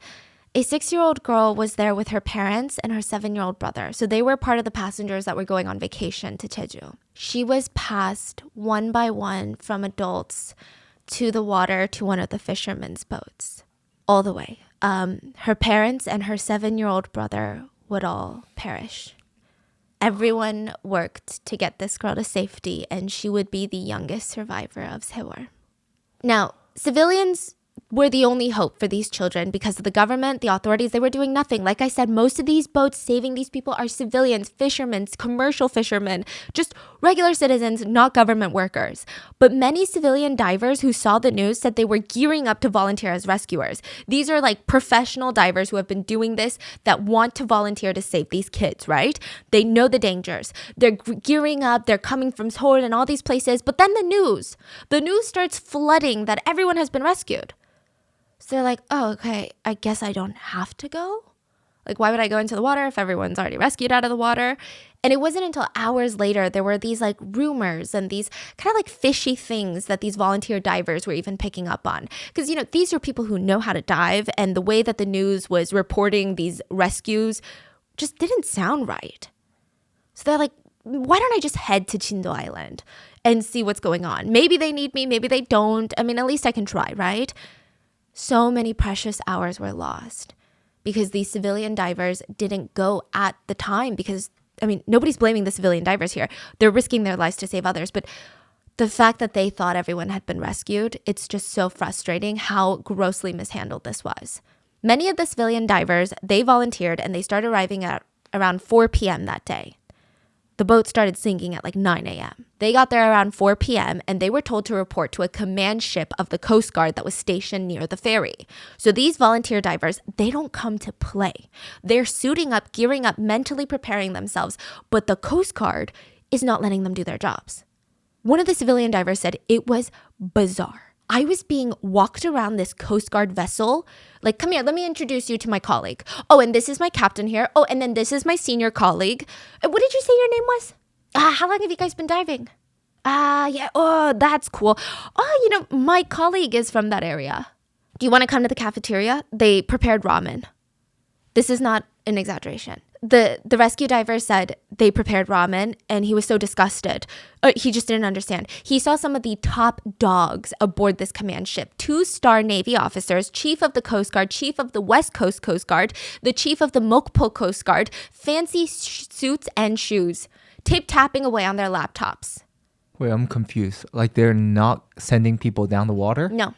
a 6-year-old girl was there with her parents and her 7-year-old brother. So they were part of the passengers that were going on vacation to Jeju. She was passed one by one from adults to the water to one of the fishermen's boats. All the way. Her parents and her 7-year-old brother would all perish. Everyone worked to get this girl to safety, and she would be the youngest survivor of Sewol. Now, civilians were the only hope for these children because of the government, the authorities, they were doing nothing. Like I said, most of these boats saving these people are civilians, fishermen, commercial fishermen, just regular citizens, not government workers. But many civilian divers who saw the news said they were gearing up to volunteer as rescuers. These are like professional divers who have been doing this that want to volunteer to save these kids, right? They know the dangers. They're gearing up. They're coming from Seoul and all these places. But then the news starts flooding that everyone has been rescued. So they're like, oh, okay, I guess I don't have to go. Like, why would I go into the water if everyone's already rescued out of the water? And it wasn't until hours later there were these like rumors and these kind of like fishy things that these volunteer divers were even picking up on. Because, you know, these are people who know how to dive, and the way that the news was reporting these rescues just didn't sound right. So they're like, why don't I just head to Chindo Island and see what's going on? Maybe they need me, maybe they don't. I mean, at least I can try, right? So many precious hours were lost because these civilian divers didn't go at the time because, I mean, nobody's blaming the civilian divers here. They're risking their lives to save others. But the fact that they thought everyone had been rescued, it's just so frustrating how grossly mishandled this was. Many of the civilian divers, they volunteered and they started arriving at around 4 p.m. that day. The boat started sinking at like 9 a.m. They got there around 4 p.m. and they were told to report to a command ship of the Coast Guard that was stationed near the ferry. So these volunteer divers, they don't come to play. They're suiting up, gearing up, mentally preparing themselves, but the Coast Guard is not letting them do their jobs. One of the civilian divers said it was bizarre. I was being walked around this Coast Guard vessel. Like, come here, let me introduce you to my colleague. Oh, and this is my captain here. Oh, and then this is my senior colleague. What did you say your name was? How long have you guys been diving? Yeah. Oh, that's cool. Oh, you know, my colleague is from that area. Do you want to come to the cafeteria? They prepared ramen. This is not an exaggeration. The rescue diver said they prepared ramen and he was so disgusted. He just didn't understand. He saw some of the top dogs aboard this command ship. 2-star Navy officers, chief of the Coast Guard, chief of the West Coast Coast Guard, the chief of the Mokpo Coast Guard, fancy suits and shoes, tapping away on their laptops. Wait, I'm confused. Like they're not sending people down the water? No.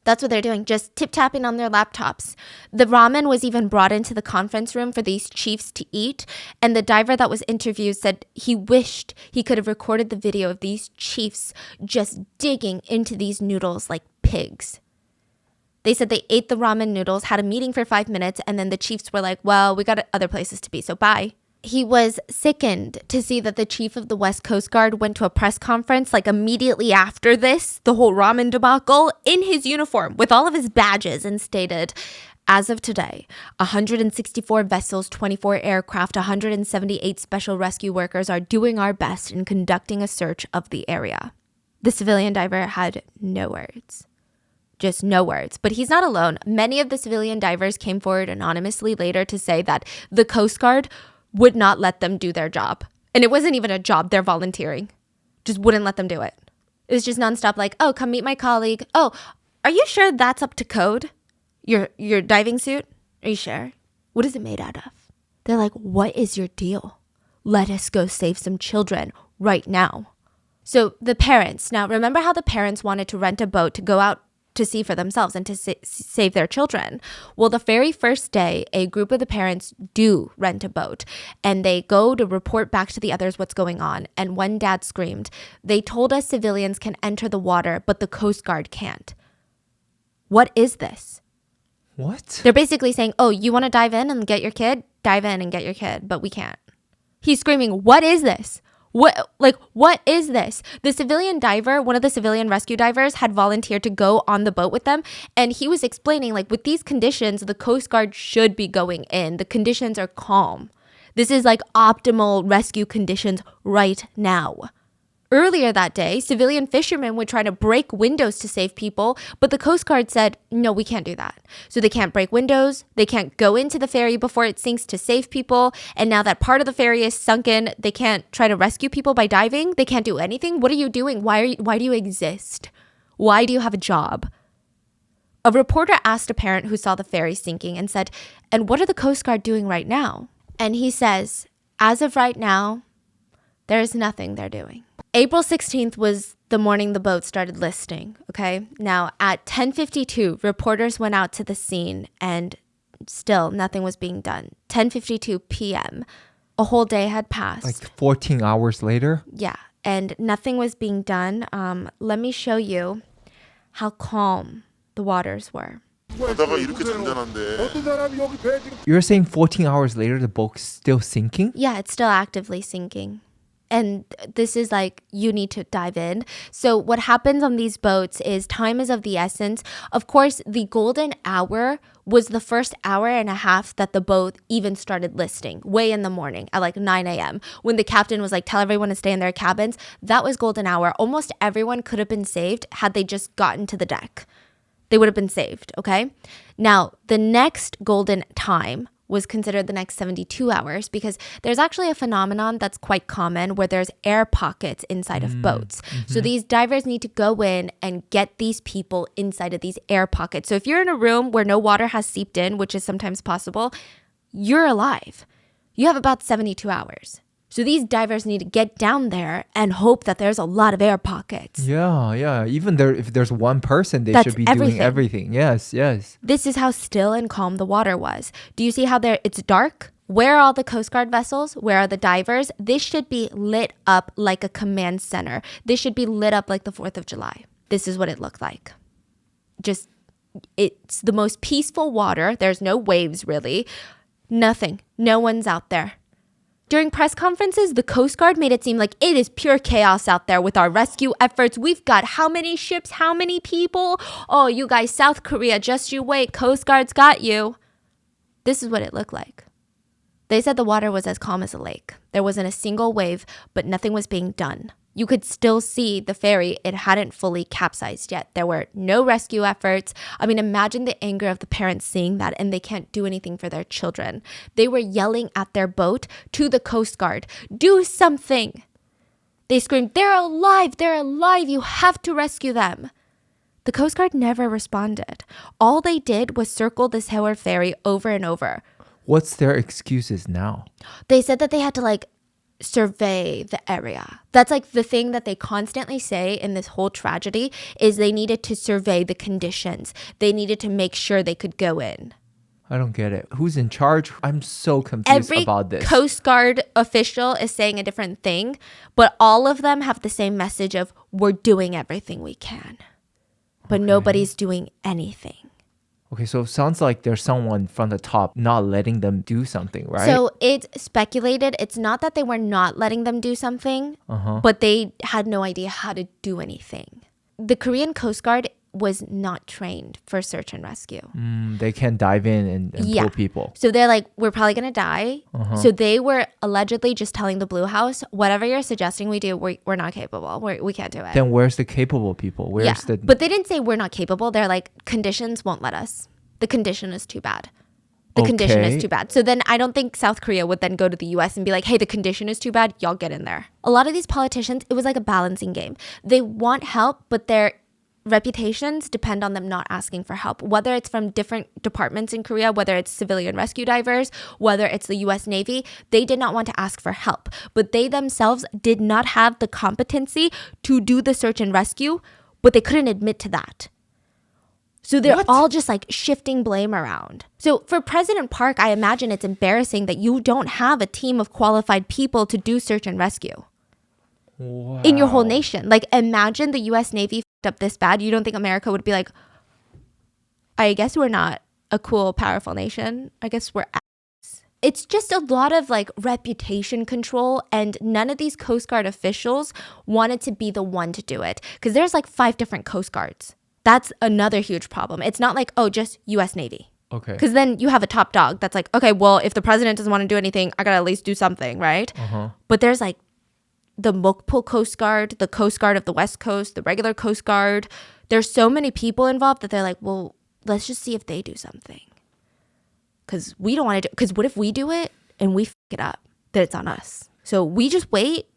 That's what they're doing, just tip-tapping on their laptops. The ramen was even brought into the conference room for these chiefs to eat. And the diver that was interviewed said he wished he could have recorded the video of these chiefs just digging into these noodles like pigs. They said they ate the ramen noodles, had a meeting for 5 minutes, and then the chiefs were like, well, we got other places to be, so bye. He was sickened to see that the chief of the West Coast Guard went to a press conference like immediately after this, the whole ramen debacle, in his uniform with all of his badges and stated, as of today, 164 vessels, 24 aircraft, 178 special rescue workers are doing our best in conducting a search of the area. The civilian diver had no words. Just no words. But he's not alone. Many of the civilian divers came forward anonymously later to say that the Coast Guard would not let them do their job. And it wasn't even a job, they're volunteering. Just wouldn't let them do it. It was just nonstop like, oh, come meet my colleague. Oh, are you sure that's up to code? Your diving suit? Are you sure? What is it made out of? They're like, what is your deal? Let us go save some children right now. So the parents, now remember how the parents wanted to rent a boat to go out to see for themselves and to save their children. Well, the very first day, a group of the parents do rent a boat and they go to report back to the others what's going on. And one dad screamed, "They told us civilians can enter the water, but the Coast Guard can't." What is this? What? They're basically saying, oh, you want to dive in and get your kid? Dive in and get your kid, but we can't. He's screaming, what is this? What is this? The civilian diver, one of the civilian rescue divers, had volunteered to go on the boat with them. And he was explaining, like, with these conditions, the Coast Guard should be going in. The conditions are calm. This is like optimal rescue conditions right now. Earlier that day, civilian fishermen would try to break windows to save people, but the Coast Guard said, no, we can't do that. So they can't break windows, they can't go into the ferry before it sinks to save people, and now that part of the ferry is sunken, they can't try to rescue people by diving, they can't do anything. What are you doing? Why do you exist? Why do you have a job? A reporter asked a parent who saw the ferry sinking and said, and what are the Coast Guard doing right now? And he says, as of right now, there's nothing they're doing. April 16th was the morning the boat started listing, okay? Now, at 10:52, reporters went out to the scene and still nothing was being done. 10:52 p.m., a whole day had passed. Like 14 hours later? Yeah. and nothing was being done. Let me show you how calm the waters were. You're saying 14 hours later the boat's still sinking? Yeah, it's still actively sinking. And this is like, you need to dive in. So what happens on these boats is time is of the essence. Of course, the golden hour was the first hour and a half that the boat even started listing, way in the morning at like 9 a.m. when the captain was like, tell everyone to stay in their cabins. That was golden hour. Almost everyone could have been saved had they just gotten to the deck. They would have been saved, okay? Now, the next golden time was considered the next 72 hours because there's actually a phenomenon that's quite common where there's air pockets inside of boats. So these divers need to go in and get these people inside of these air pockets. So if you're in a room where no water has seeped in, which is sometimes possible, you're alive. You have about 72 hours. So these divers need to get down there and hope that there's a lot of air pockets. Yeah. Even there, if there's one person, they That's should be everything. doing everything. Yes. This is how still and calm the water was. Do you see how it's dark? Where are all the Coast Guard vessels? Where are the divers? This should be lit up like a command center. This should be lit up like the 4th of July. This is what it looked like. It's the most peaceful water. There's no waves really. Nothing. No one's out there. During press conferences, the Coast Guard made it seem like it is pure chaos out there with our rescue efforts. We've got how many ships, how many people? Oh, you guys, South Korea, just you wait. Coast Guard's got you. This is what it looked like. They said the water was as calm as a lake. There wasn't a single wave, but nothing was being done. You could still see the ferry. It hadn't fully capsized yet. There were no rescue efforts. I mean, imagine the anger of the parents seeing that and they can't do anything for their children. They were yelling at their boat to the Coast Guard, do something. They screamed, they're alive, you have to rescue them. The Coast Guard never responded. All they did was circle the Sewol ferry over and over. What's their excuses now? They said that they had to survey the area. That's the thing that they constantly say in this whole tragedy is they needed to survey the conditions. They needed to make sure they could go in. I don't get it. Who's in charge? I'm so confused about this. Every Coast Guard official is saying a different thing, but all of them have the same message of we're doing everything we can. But nobody's doing anything. Okay, so it sounds like there's someone from the top not letting them do something, right? So it's speculated. It's not that they were not letting them do something, but they had no idea how to do anything. The Korean Coast Guard was not trained for search and rescue. They can't dive in and pull people. So they're like, we're probably going to die. So they were allegedly just telling the Blue House, whatever you're suggesting we do, we're not capable. We can't do it. Then where's the capable people? But they didn't say we're not capable. They're like, conditions won't let us. The condition is too bad. The condition is too bad. So then I don't think South Korea would then go to the US and be like, hey, the condition is too bad. Y'all get in there. A lot of these politicians, it was like a balancing game. They want help, but their reputations depend on them not asking for help, whether it's from different departments in Korea, whether it's civilian rescue divers, whether it's the US Navy. They did not want to ask for help, but they themselves did not have the competency to do the search and rescue, but they couldn't admit to that. So they're all just shifting blame around. So for President Park, I imagine it's embarrassing that you don't have a team of qualified people to do search and rescue. Wow. In your whole nation. Imagine the US Navy f***ed up this bad. You don't think America would be like, I guess we're not a cool, powerful nation. I guess we're ass. It's just a lot of reputation control, and none of these Coast Guard officials wanted to be the one to do it. Because there's 5 different Coast Guards. That's another huge problem. It's not just US Navy. Okay. Because then you have a top dog that's okay, well, if the president doesn't want to do anything, I gotta at least do something, right? But there's the Mokpo Coast Guard, the Coast Guard of the West Coast, the regular Coast Guard. There's so many people involved that they're like, well, let's just see if they do something. Because we don't want to do, because what if we do it and we f it up? Then it's on us. So we just wait.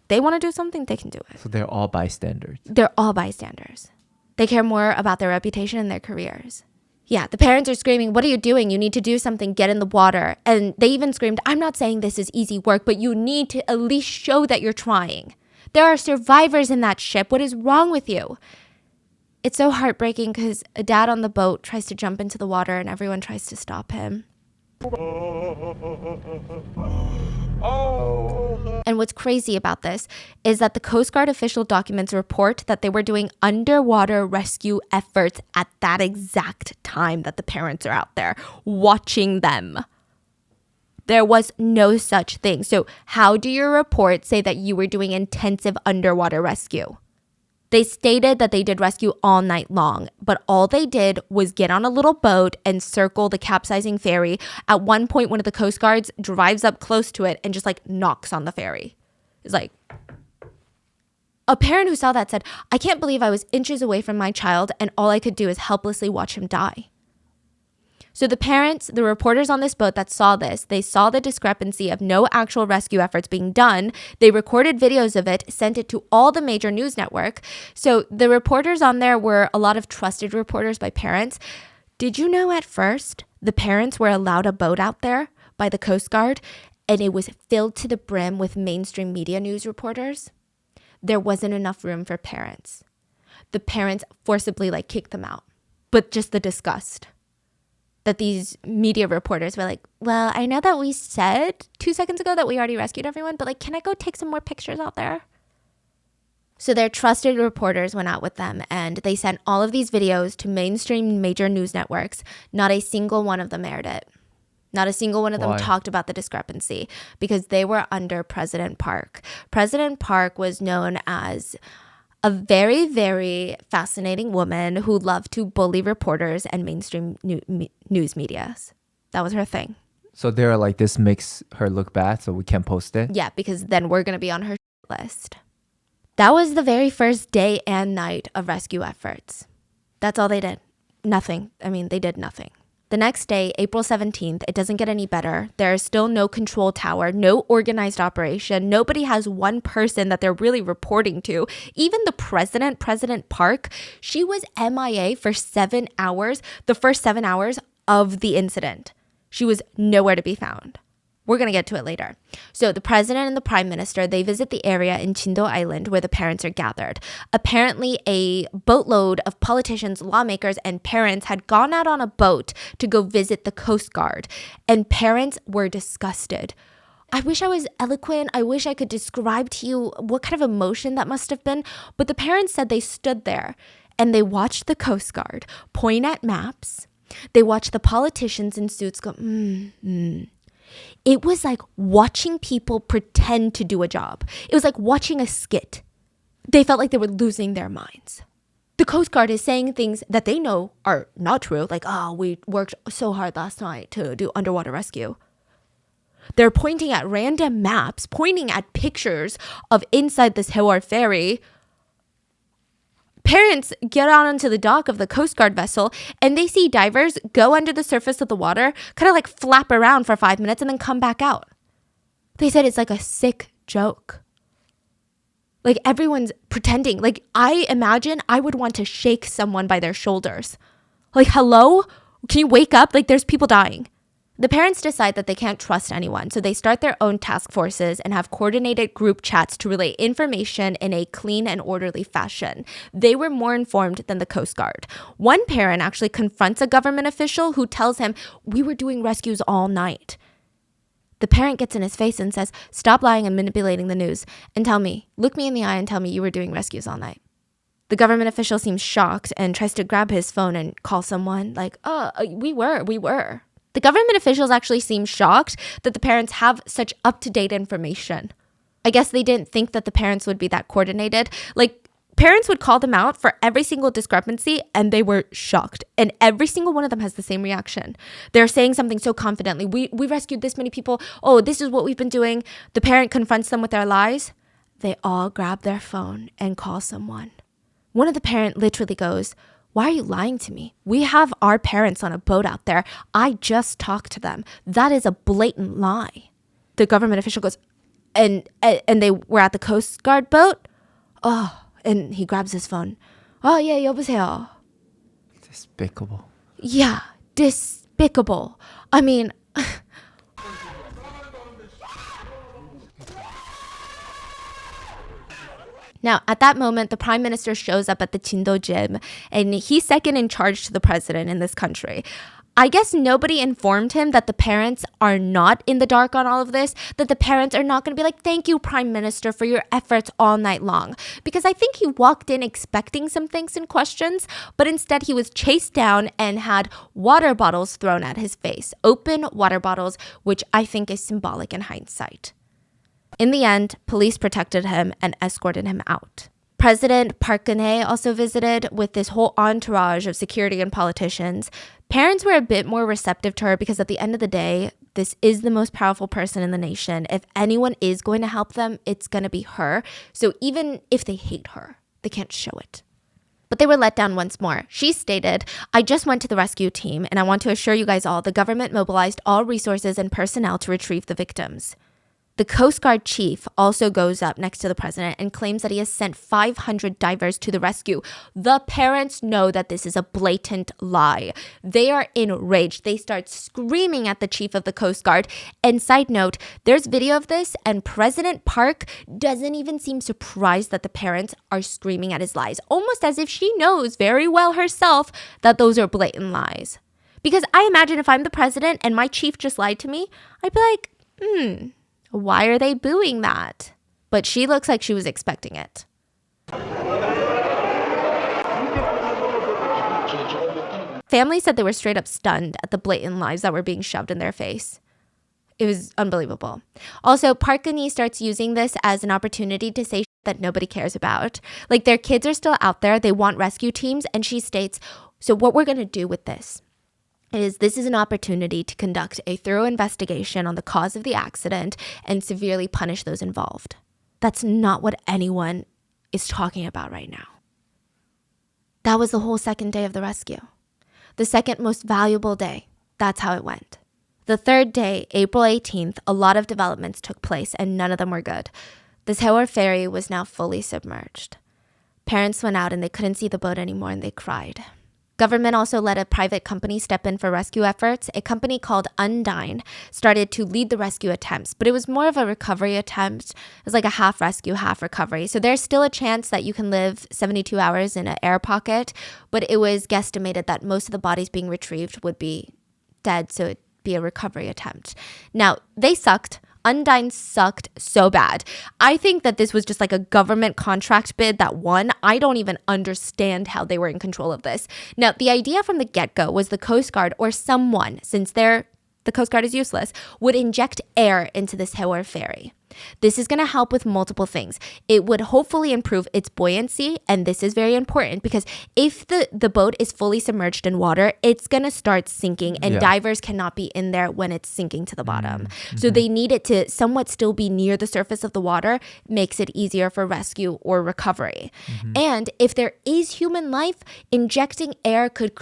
They want to do something, they can do it. So they're all bystanders. They're all bystanders. They care more about their reputation and their careers. Yeah, the parents are screaming, what are you doing? You need to do something, get in the water. And they even screamed, I'm not saying this is easy work, but you need to at least show that you're trying. There are survivors in that ship. What is wrong with you? It's so heartbreaking because a dad on the boat tries to jump into the water and everyone tries to stop him. And what's crazy about this is that the Coast Guard official documents report that they were doing underwater rescue efforts at that exact time that the parents are out there watching them. There was no such thing. So how do your report say that you were doing intensive underwater rescue? They stated that they did rescue all night long, but all they did was get on a little boat and circle the capsizing ferry. At one point, one of the Coast Guards drives up close to it and just like knocks on the ferry. It's like, a parent who saw that said, I can't believe I was inches away from my child and all I could do is helplessly watch him die. So the parents, the reporters on this boat that saw this, they saw the discrepancy of no actual rescue efforts being done. They recorded videos of it, sent it to all the major news network. So the reporters on there were a lot of trusted reporters by parents. Did you know at first the parents were allowed a boat out there by the Coast Guard and it was filled to the brim with mainstream media news reporters? There wasn't enough room for parents. The parents forcibly kicked them out, but just the disgust that these media reporters were like, well, I know that we said 2 seconds ago that we already rescued everyone, but can I go take some more pictures out there? So their trusted reporters went out with them and they sent all of these videos to mainstream major news networks. Not a single one of them aired it. Not a single one of them talked about the discrepancy because they were under President Park. President Park was known as a very, very fascinating woman who loved to bully reporters and mainstream news medias. That was her thing. So they're like, this makes her look bad, so we can't post it? Yeah, because then we're going to be on her list. That was the very first day and night of rescue efforts. That's all they did. Nothing. I mean, they did nothing. The next day, April 17th, it doesn't get any better. There is still no control tower, no organized operation. Nobody has one person that they're really reporting to. Even the president, President Park, she was MIA for 7 hours, the first 7 hours of the incident. She was nowhere to be found. We're going to get to it later. So the president and the prime minister, they visit the area in Chindo Island where the parents are gathered. Apparently, a boatload of politicians, lawmakers, and parents had gone out on a boat to go visit the Coast Guard. And parents were disgusted. I wish I was eloquent. I wish I could describe to you what kind of emotion that must have been. But the parents said they stood there and they watched the Coast Guard point at maps. They watched the politicians in suits go, It was like watching people pretend to do a job. It was like watching a skit. They felt like they were losing their minds. The Coast Guard is saying things that they know are not true. Like, we worked so hard last night to do underwater rescue. They're pointing at random maps, pointing at pictures of inside this Haewol ferry. Parents get out onto the dock of the Coast Guard vessel and they see divers go under the surface of the water, kind of flap around for 5 minutes and then come back out. They said it's like a sick joke. Everyone's pretending. I imagine I would want to shake someone by their shoulders. Hello? Can you wake up? There's people dying. The parents decide that they can't trust anyone, so they start their own task forces and have coordinated group chats to relay information in a clean and orderly fashion. They were more informed than the Coast Guard. One parent actually confronts a government official who tells him, we were doing rescues all night. The parent gets in his face and says, stop lying and manipulating the news and look me in the eye and tell me you were doing rescues all night. The government official seems shocked and tries to grab his phone and call someone we were. The government officials actually seem shocked that the parents have such up-to-date information. I guess they didn't think that the parents would be that coordinated. Parents would call them out for every single discrepancy and they were shocked. And every single one of them has the same reaction. They're saying something so confidently. We rescued this many people. Oh, this is what we've been doing. The parent confronts them with their lies. They all grab their phone and call someone. One of the parent literally goes, why are you lying to me? We have our parents on a boat out there. I just talked to them. That is a blatant lie. The government official goes, and they were at the Coast Guard boat? Oh, and he grabs his phone. Oh, yeah, 여보세요. Despicable. Yeah, despicable. I mean... Now, at that moment, the prime minister shows up at the Chindo gym, and he's second in charge to the president in this country. I guess nobody informed him that the parents are not in the dark on all of this, that the parents are not going to be like, thank you, Prime Minister, for your efforts all night long. Because I think he walked in expecting some things and questions, but instead he was chased down and had water bottles thrown at his face. Open water bottles, which I think is symbolic in hindsight. In the end, police protected him and escorted him out. President Park Geun-hye also visited with this whole entourage of security and politicians. Parents were a bit more receptive to her because at the end of the day, this is the most powerful person in the nation. If anyone is going to help them, it's going to be her. So even if they hate her, they can't show it. But they were let down once more. She stated, I just went to the rescue team and I want to assure you guys all the government mobilized all resources and personnel to retrieve the victims. The Coast Guard chief also goes up next to the president and claims that he has sent 500 divers to the rescue. The parents know that this is a blatant lie. They are enraged. They start screaming at the chief of the Coast Guard. And side note, there's video of this and President Park doesn't even seem surprised that the parents are screaming at his lies, almost as if she knows very well herself that those are blatant lies. Because I imagine if I'm the president and my chief just lied to me, I'd be like, why are they booing that? But she looks like she was expecting it. Family said they were straight up stunned at the blatant lies that were being shoved in their face. It was unbelievable. Also, Park Geun-hye starts using this as an opportunity to say that nobody cares about. Like, their kids are still out there. They want rescue teams. And she states, so what we're going to do with this is an opportunity to conduct a thorough investigation on the cause of the accident and severely punish those involved. That's not what anyone is talking about right now. That was the whole second day of the rescue. The second most valuable day. That's how it went. The third day, April 18th, a lot of developments took place and none of them were good. The Sewol ferry was now fully submerged. Parents went out and they couldn't see the boat anymore and they cried. Government also let a private company step in for rescue efforts. A company called Undyne started to lead the rescue attempts, but it was more of a recovery attempt. It was like a half rescue, half recovery. So there's still a chance that you can live 72 hours in an air pocket, but it was guesstimated that most of the bodies being retrieved would be dead, so it'd be a recovery attempt. Now, they sucked. Undyne sucked so bad. I think that this was just like a government contract bid that won. I don't even understand how they were in control of this. Now, the idea from the get-go was the Coast Guard or someone, since the Coast Guard is useless, would inject air into the Sewol ferry. This is going to help with multiple things. It would hopefully improve its buoyancy, and this is very important because if the boat is fully submerged in water, it's going to start sinking, and divers cannot be in there when it's sinking to the bottom. So they need it to somewhat still be near the surface of the water, makes it easier for rescue or recovery. And if there is human life, injecting air could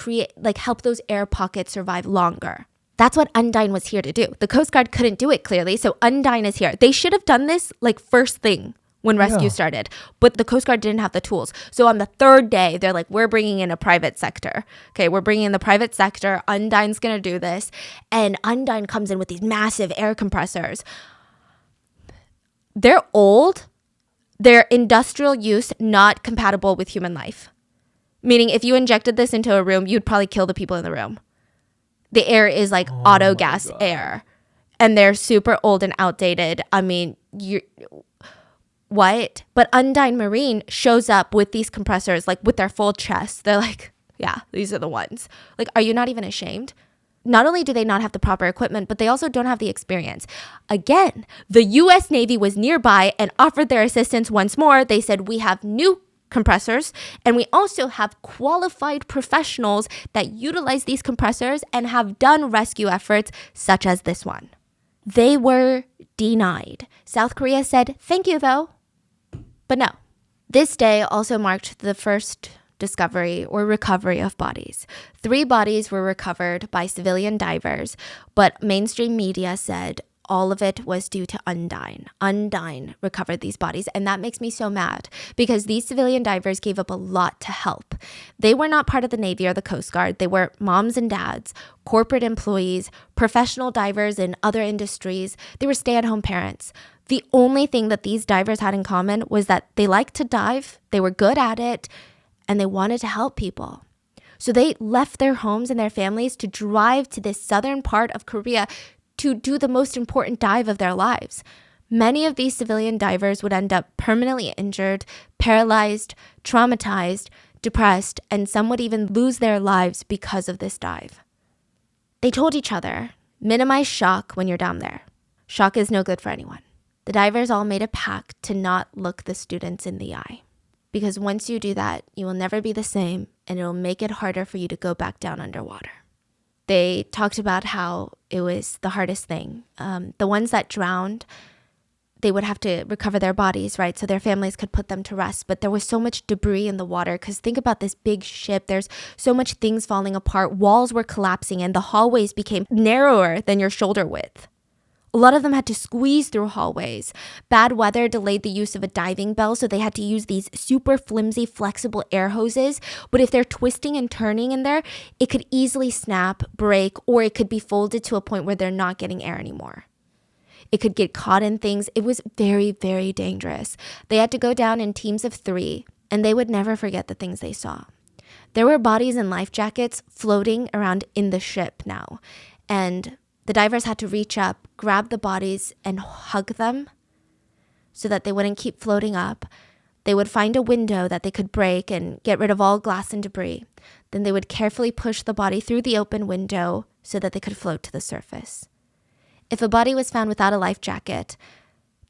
help those air pockets survive longer. That's what Undyne was here to do. The Coast Guard couldn't do it clearly, so Undyne is here. They should have done this first thing when rescue started, but the Coast Guard didn't have the tools. So on the third day, they're like, we're bringing in a private sector. Okay, we're bringing in the private sector. Undyne's going to do this. And Undyne comes in with these massive air compressors. They're old. They're industrial use, not compatible with human life. Meaning if you injected this into a room, you'd probably kill the people in the room. The air is like auto gas air, and they're super old and outdated. I mean, what? But Undyne Marine shows up with these compressors, with their full chest. They're like, yeah, these are the ones. Are you not even ashamed? Not only do they not have the proper equipment, but they also don't have the experience. Again, the U.S. Navy was nearby and offered their assistance once more. They said, we have new compressors, and we also have qualified professionals that utilize these compressors and have done rescue efforts such as this one. They were denied. South Korea said, thank you though. But no. This day also marked the first discovery or recovery of bodies. 3 bodies were recovered by civilian divers, but mainstream media said all of it was due to Undyne. Undyne recovered these bodies, and that makes me so mad because these civilian divers gave up a lot to help. They were not part of the Navy or the Coast Guard. They were moms and dads, corporate employees, professional divers in other industries. They were stay-at-home parents. The only thing that these divers had in common was that they liked to dive, they were good at it, and they wanted to help people. So they left their homes and their families to drive to this southern part of Korea to do the most important dive of their lives. Many of these civilian divers would end up permanently injured, paralyzed, traumatized, depressed, and some would even lose their lives because of this dive. They told each other, minimize shock when you're down there. Shock is no good for anyone. The divers all made a pact to not look the students in the eye. Because once you do that, you will never be the same, and it will make it harder for you to go back down underwater. They talked about how it was the hardest thing. The ones that drowned, they would have to recover their bodies, right? So their families could put them to rest. But there was so much debris in the water, because think about this big ship. There's so much things falling apart. Walls were collapsing, and the hallways became narrower than your shoulder width. A lot of them had to squeeze through hallways. Bad weather delayed the use of a diving bell, so they had to use these super flimsy, flexible air hoses. But if they're twisting and turning in there, it could easily snap, break, or it could be folded to a point where they're not getting air anymore. It could get caught in things. It was very, very dangerous. They had to go down in teams of 3, and they would never forget the things they saw. There were bodies in life jackets floating around in the ship now, and the divers had to reach up, grab the bodies, and hug them so that they wouldn't keep floating up. They would find a window that they could break and get rid of all glass and debris. Then they would carefully push the body through the open window so that they could float to the surface. If a body was found without a life jacket,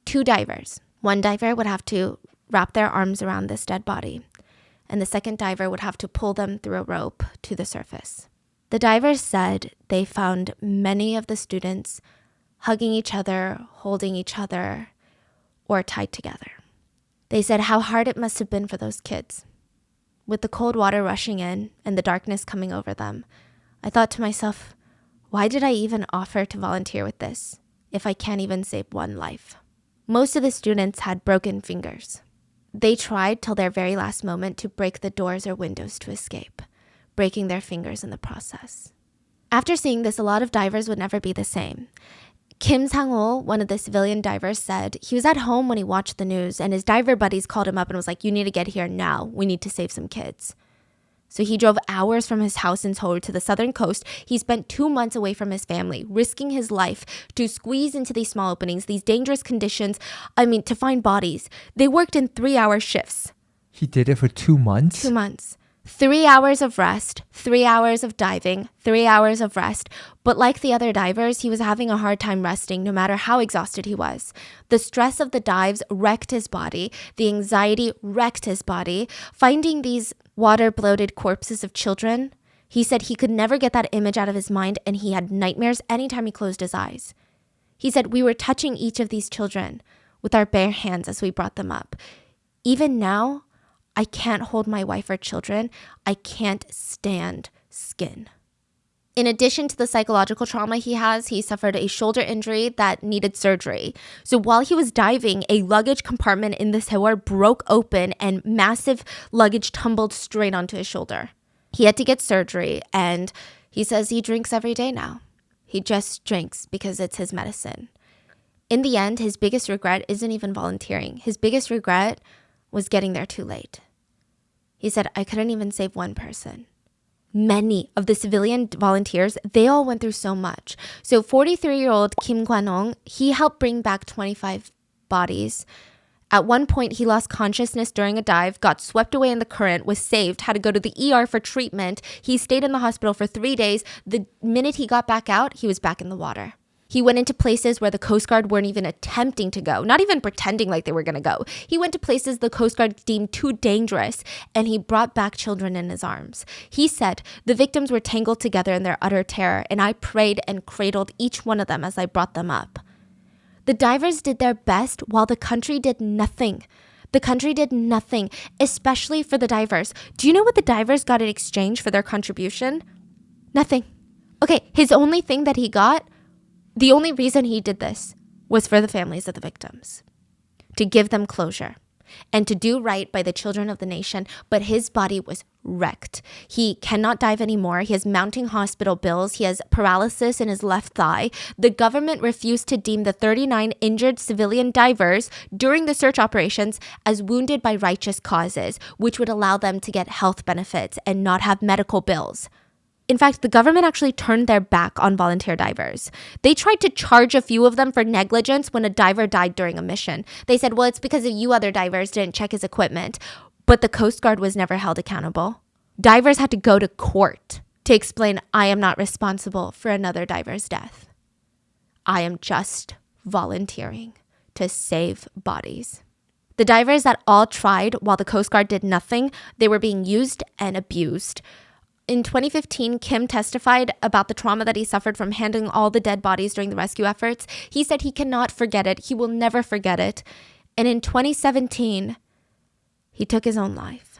2 divers, one diver would have to wrap their arms around this dead body, and the second diver would have to pull them through a rope to the surface. The divers said they found many of the students hugging each other, holding each other, or tied together. They said how hard it must have been for those kids. With the cold water rushing in and the darkness coming over them, I thought to myself, why did I even offer to volunteer with this if I can't even save one life? Most of the students had broken fingers. They tried till their very last moment to break the doors or windows to escape, breaking their fingers in the process. After seeing this, a lot of divers would never be the same. Kim Sang-ho, one of the civilian divers, said he was at home when he watched the news, and his diver buddies called him up and was like, you need to get here now. We need to save some kids. So he drove hours from his house in Seoul to the southern coast. He spent 2 months away from his family, risking his life to squeeze into these small openings, these dangerous conditions, to find bodies. They worked in 3-hour shifts. He did it for 2 months? 2 months. 3 hours of rest, 3 hours of diving, 3 hours of rest. But like the other divers, he was having a hard time resting no matter how exhausted he was. The stress of the dives wrecked his body. The anxiety wrecked his body. Finding these water-bloated corpses of children, he said he could never get that image out of his mind, and he had nightmares anytime he closed his eyes. He said, we were touching each of these children with our bare hands as we brought them up. Even now, I can't hold my wife or children. I can't stand skin. In addition to the psychological trauma he has, he suffered a shoulder injury that needed surgery. So while he was diving, a luggage compartment in the Sewol broke open and massive luggage tumbled straight onto his shoulder. He had to get surgery, and he says he drinks every day now. He just drinks because it's his medicine. In the end, his biggest regret isn't even volunteering. His biggest regret was getting there too late. He said, I couldn't even save one person. Many of the civilian volunteers, they all went through so much. So 43-year-old Kim Kwan-hong, he helped bring back 25 bodies. At one point, he lost consciousness during a dive, got swept away in the current, was saved, had to go to the ER for treatment. He stayed in the hospital for 3 days. The minute he got back out, he was back in the water. He went into places where the Coast Guard weren't even attempting to go, not even pretending like they were going to go. He went to places the Coast Guard deemed too dangerous, and he brought back children in his arms. He said, the victims were tangled together in their utter terror, and I prayed and cradled each one of them as I brought them up. The divers did their best while the country did nothing. The country did nothing, especially for the divers. Do you know what the divers got in exchange for their contribution? Nothing. Okay, his only thing that he got, the only reason he did this was for the families of the victims, to give them closure. and to do right by the children of the nation, but his body was wrecked. He cannot dive anymore. He has mounting hospital bills. He has paralysis in his left thigh. The government refused to deem the 39 injured civilian divers during the search operations as wounded by righteous causes, which would allow them to get health benefits and not have medical bills. In fact, the government actually turned their back on volunteer divers. They tried to charge a few of them for negligence when a diver died during a mission. They said, well, it's because of you other divers didn't check his equipment. But the Coast Guard was never held accountable. Divers had to go to court to explain, I am not responsible for another diver's death. I am just volunteering to save bodies. The divers that all tried while the Coast Guard did nothing, they were being used and abused. In 2015, Kim testified about the trauma that he suffered from handling all the dead bodies during the rescue efforts. He said he cannot forget it. He will never forget it. And in 2017, he took his own life.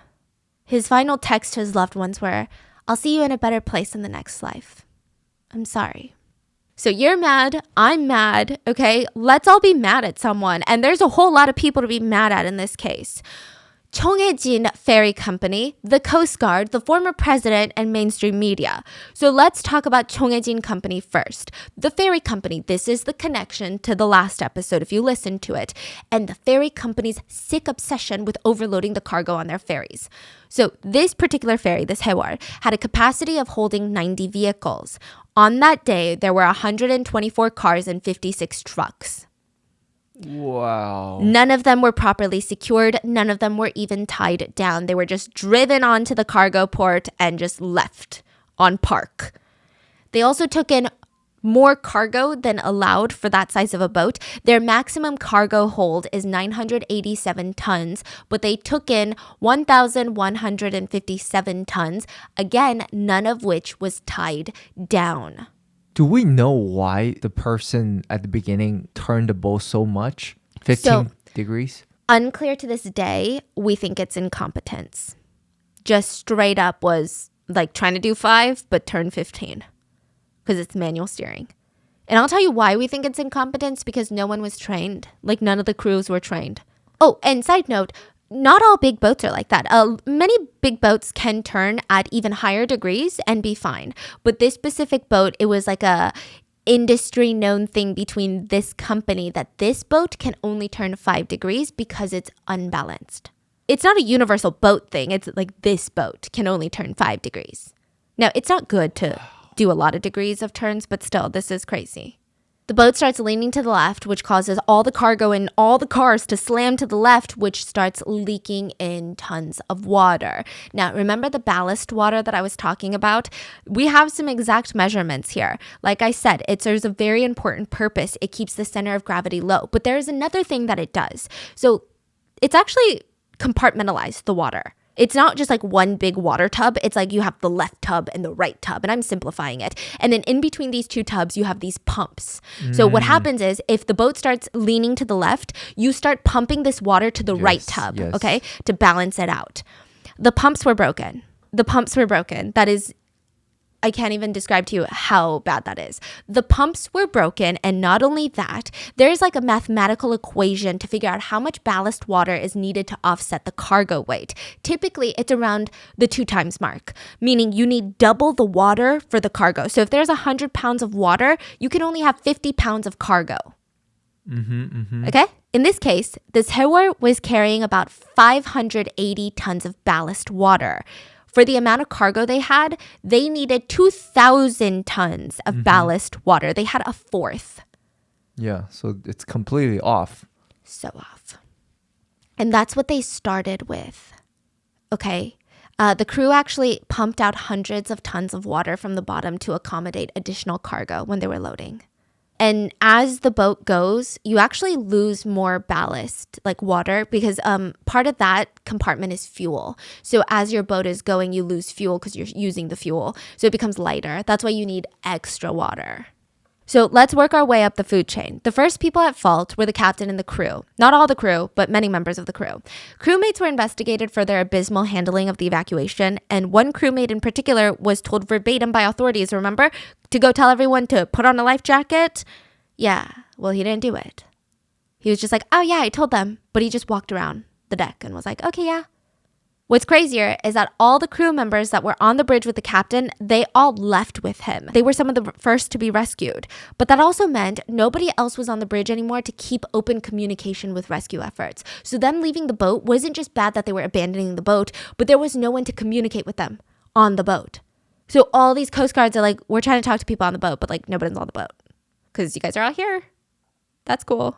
His final text to his loved ones were, I'll see you in a better place in the next life. I'm sorry. So you're mad, I'm mad, okay? Let's all be mad at someone. And there's a whole lot of people to be mad at in this case. Cheonghaejin Ferry Company, the Coast Guard, the former president, and mainstream media. So let's talk about Cheonghaejin Company first. The ferry company, this is the connection to the last episode if you listened to it, and the ferry company's sick obsession with overloading the cargo on their ferries. So this particular ferry, this Haewol, had a capacity of holding 90 vehicles. On that day, there were 124 cars and 56 trucks. Wow. None of them were properly secured. None of them were even tied down. They were just driven onto the cargo port and just left on park. They also took in more cargo than allowed for that size of a boat. Their maximum cargo hold is 987 tons, but they took in 1,157 tons, again, none of which was tied down. Do we know why the person at the beginning turned the boat so much? 15 degrees? Unclear to this day. We think it's incompetence. Just straight up was like trying to do 5, but turn 15 because it's manual steering. And I'll tell you why we think it's incompetence, because no one was trained. Like none of the crews were trained. Oh, and side note, not all big boats are like that. Many big boats can turn at even higher degrees and be fine. But this specific boat, it was like a industry known thing between this company that this boat can only turn 5 degrees because it's unbalanced. It's not a universal boat thing. It's like this boat can only turn 5 degrees. Now, it's not good to do a lot of degrees of turns, but still, this is crazy. The boat starts leaning to the left, which causes all the cargo in all the cars to slam to the left, which starts leaking in tons of water. Now, remember the ballast water that I was talking about? We have some exact measurements here. Like I said, it serves a very important purpose. It keeps the center of gravity low. But there is another thing that it does. So it's actually compartmentalized the water. It's not just like one big water tub. It's like you have the left tub and the right tub, and I'm simplifying it. And then in between these two tubs, you have these pumps. So what happens is if the boat starts leaning to the left, you start pumping this water to the right tub, okay, to balance it out. The pumps were broken. That is, I can't even describe to you how bad that is. The pumps were broken, and not only that, there's like a mathematical equation to figure out how much ballast water is needed to offset the cargo weight. Typically, it's around the 2 times mark, meaning you need double the water for the cargo. So if there's 100 pounds of water, you can only have 50 pounds of cargo. Okay? In this case, this Haewol was carrying about 580 tons of ballast water. For the amount of cargo they had, they needed 2,000 tons of ballast water. They had a fourth. Yeah, so it's completely off. So off. And that's what they started with. Okay? The crew actually pumped out hundreds of tons of water from the bottom to accommodate additional cargo when they were loading. And as the boat goes, you actually lose more ballast, like water, because part of that compartment is fuel. So as your boat is going, you lose fuel because you're using the fuel. So it becomes lighter. That's why you need extra water. So let's work our way up the food chain. The first people at fault were the captain and the crew. Not all the crew, but many members of the crew. Crewmates were investigated for their abysmal handling of the evacuation, and one crewmate in particular was told verbatim by authorities, remember, to go tell everyone to put on a life jacket? Yeah, well, he didn't do it. He was just like, oh yeah, I told them, but he just walked around the deck and was like, okay, yeah. What's crazier is that all the crew members that were on the bridge with the captain, they all left with him. They were some of the first to be rescued. But that also meant nobody else was on the bridge anymore to keep open communication with rescue efforts. So them leaving the boat wasn't just bad that they were abandoning the boat, but there was no one to communicate with them on the boat. So all these Coast Guards are like, we're trying to talk to people on the boat, but like nobody's on the boat because you guys are all here. That's cool.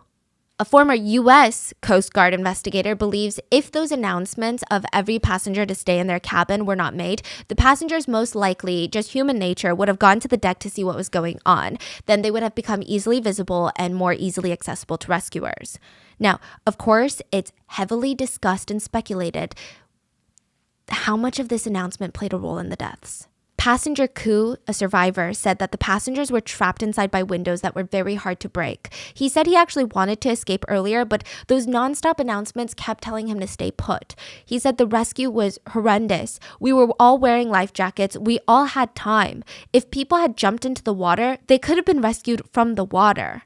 A former U.S. Coast Guard investigator believes if those announcements of every passenger to stay in their cabin were not made, the passengers most likely, just human nature, would have gone to the deck to see what was going on. Then they would have become easily visible and more easily accessible to rescuers. Now, of course, it's heavily discussed and speculated how much of this announcement played a role in the deaths. Passenger Ku, a survivor, said that the passengers were trapped inside by windows that were very hard to break. He said he actually wanted to escape earlier, but those nonstop announcements kept telling him to stay put. He said the rescue was horrendous. We were all wearing life jackets. We all had time. If people had jumped into the water, they could have been rescued from the water.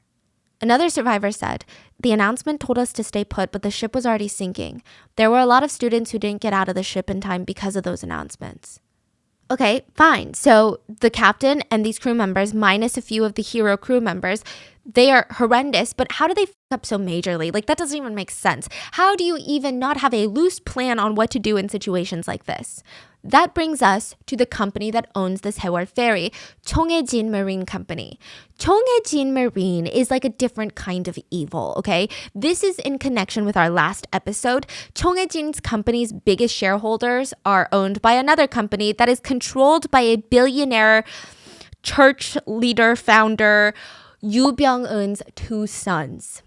Another survivor said, the announcement told us to stay put, but the ship was already sinking. There were a lot of students who didn't get out of the ship in time because of those announcements. Okay, fine. So the captain and these crew members, minus a few of the hero crew members, they are horrendous, but how do they f up so majorly? Like, that doesn't even make sense. How do you even not have a loose plan on what to do in situations like this? That brings us to the company that owns this Haewol ferry, Chonghaejin Marine Company. Chonghaejin Marine is like a different kind of evil, okay? This is in connection with our last episode. Chonghaejin's company's biggest shareholders are owned by another company that is controlled by a billionaire church leader founder, Yoo Byung-eun's two sons.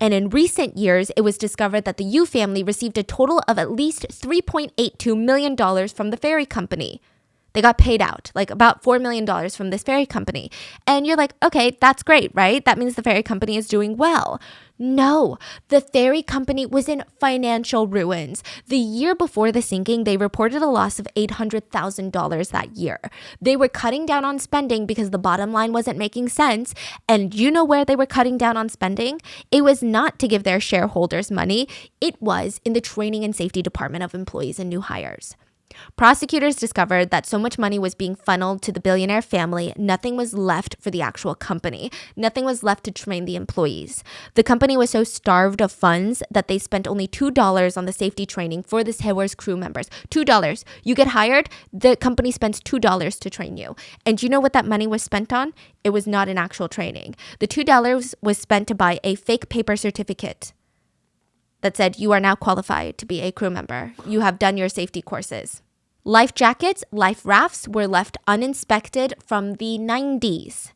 And in recent years, it was discovered that the Yoo family received a total of at least $3.82 million from the ferry company. They got paid out, like about $4 million from this ferry company. And you're like, okay, that's great, right? That means the ferry company is doing well. No, the ferry company was in financial ruins. The year before the sinking, they reported a loss of $800,000 that year. They were cutting down on spending because the bottom line wasn't making sense. And you know where they were cutting down on spending? It was not to give their shareholders money. It was in the training and safety department of employees and new hires. Prosecutors discovered that so much money was being funneled to the billionaire family, nothing was left for the actual company. Nothing was left to train the employees. The company was so starved of funds that they spent only $2 on the safety training for the Haewol's crew members. $2. You get hired, the company spends $2 to train you. And you know what that money was spent on? It was not an actual training. The $2 was spent to buy a fake paper certificate that said you are now qualified to be a crew member. You have done your safety courses. Life jackets, life rafts were left uninspected from the 90s.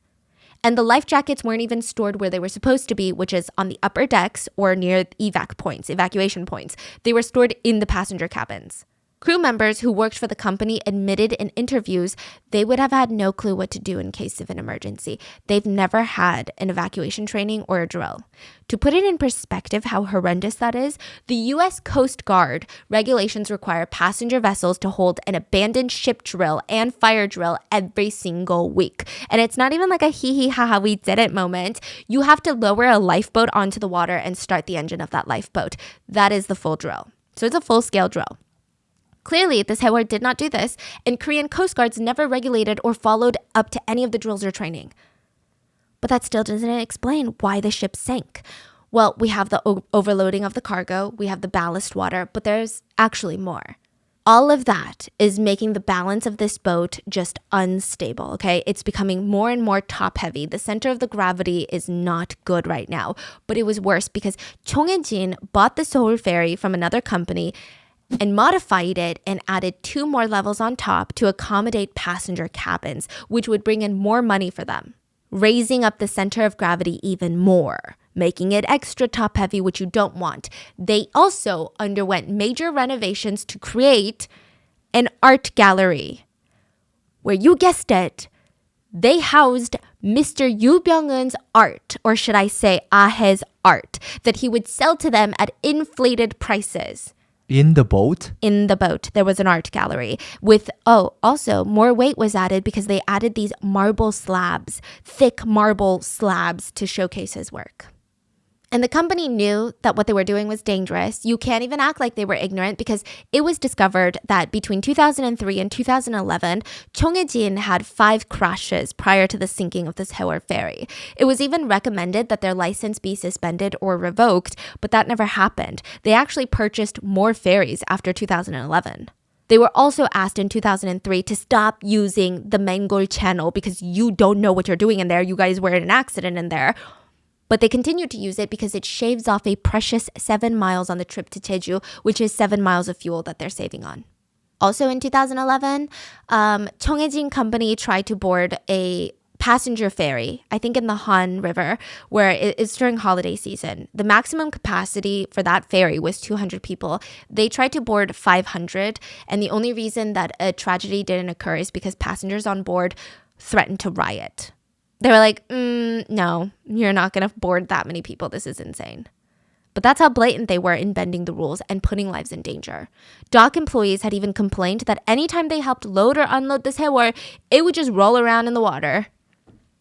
And the life jackets weren't even stored where they were supposed to be, which is on the upper decks or near evacuation points. They were stored in the passenger cabins. Crew members who worked for the company admitted in interviews they would have had no clue what to do in case of an emergency. They've never had an evacuation training or a drill. To put it in perspective how horrendous that is, the U.S. Coast Guard regulations require passenger vessels to hold an abandoned ship drill and fire drill every single week. And it's not even like a hee ha we did it moment. You have to lower a lifeboat onto the water and start the engine of that lifeboat. That is the full drill. So it's a full-scale drill. Clearly, this Haewol did not do this, and Korean Coast Guards never regulated or followed up to any of the drills or training. But that still doesn't explain why the ship sank. Well, we have the overloading of the cargo, we have the ballast water, but there's actually more. All of that is making the balance of this boat just unstable, okay? It's becoming more and more top-heavy. The center of the gravity is not good right now, but it was worse because Chonghaejin bought the Seoul ferry from another company and modified it and added 2 more levels on top to accommodate passenger cabins, which would bring in more money for them, raising up the center of gravity even more, making it extra top heavy, which you don't want. They also underwent major renovations to create an art gallery where, you guessed it, they housed Mr. Yoo Byung-eun's art, or should I say Ahe's art, that he would sell to them at inflated prices. In the boat? In the boat. There was an art gallery with, also more weight was added because they added these marble slabs, thick marble slabs to showcase his work. And the company knew that what they were doing was dangerous. You can't even act like they were ignorant because it was discovered that between 2003 and 2011, Cheonghaejin had 5 crashes prior to the sinking of the Sewol ferry. It was even recommended that their license be suspended or revoked, but that never happened. They actually purchased more ferries after 2011. They were also asked in 2003 to stop using the Mangol Channel because you don't know what you're doing in there. You guys were in an accident in there. But they continued to use it because it shaves off a precious 7 miles on the trip to Jeju, which is 7 miles of fuel that they're saving on. Also in 2011, Cheonghaejin Company tried to board a passenger ferry, I think in the Han River, where it's during holiday season. The maximum capacity for that ferry was 200 people. They tried to board 500, and the only reason that a tragedy didn't occur is because passengers on board threatened to riot. They were like, no, you're not going to board that many people. This is insane. But that's how blatant they were in bending the rules and putting lives in danger. Dock employees had even complained that anytime they helped load or unload the Sewol, it would just roll around in the water.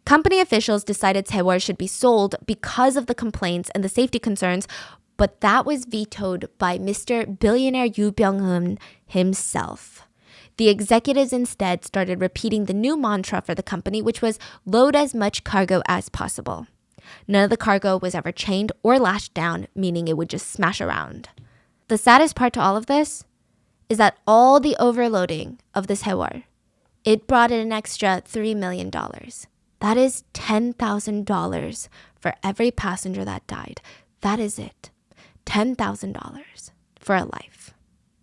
Company officials decided Sewol should be sold because of the complaints and the safety concerns, but that was vetoed by Mr. Billionaire Yoo Byung-hun himself. The executives instead started repeating the new mantra for the company, which was load as much cargo as possible. None of the cargo was ever chained or lashed down, meaning it would just smash around. The saddest part to all of this is that all the overloading of the Sewol, it brought in an extra $3 million. That is $10,000 for every passenger that died. That is it. $10,000 for a life.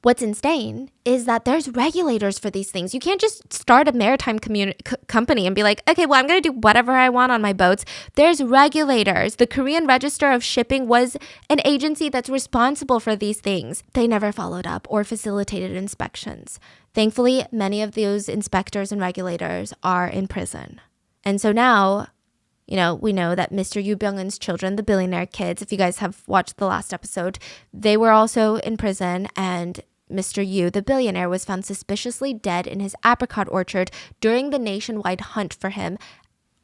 What's insane is that there's regulators for these things. You can't just start a maritime company and be like, okay, well, I'm going to do whatever I want on my boats. There's regulators. The Korean Register of Shipping was an agency that's responsible for these things. They never followed up or facilitated inspections. Thankfully, many of those inspectors and regulators are in prison. And so now, we know that Mr. Yoo Byung-hun's children, the billionaire kids, if you guys have watched the last episode, they were also in prison, and Mr. Yoo, the billionaire, was found suspiciously dead in his apricot orchard during the nationwide hunt for him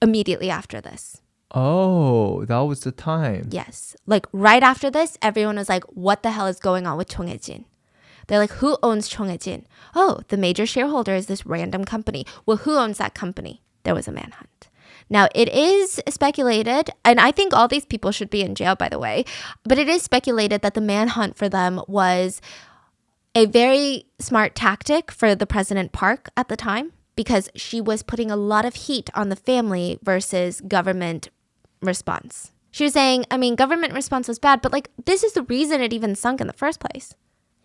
immediately after this. Oh, that was the time. Yes. Like right after this, everyone was like, what the hell is going on with Cheonghaejin? They're like, who owns Cheonghaejin? Oh, the major shareholder is this random company. Well, who owns that company? There was a manhunt. Now, it is speculated, and I think all these people should be in jail, by the way, but it is speculated that the manhunt for them was a very smart tactic for the President Park at the time, because she was putting a lot of heat on the family versus government response. She was saying, government response was bad, but this is the reason it even sunk in the first place.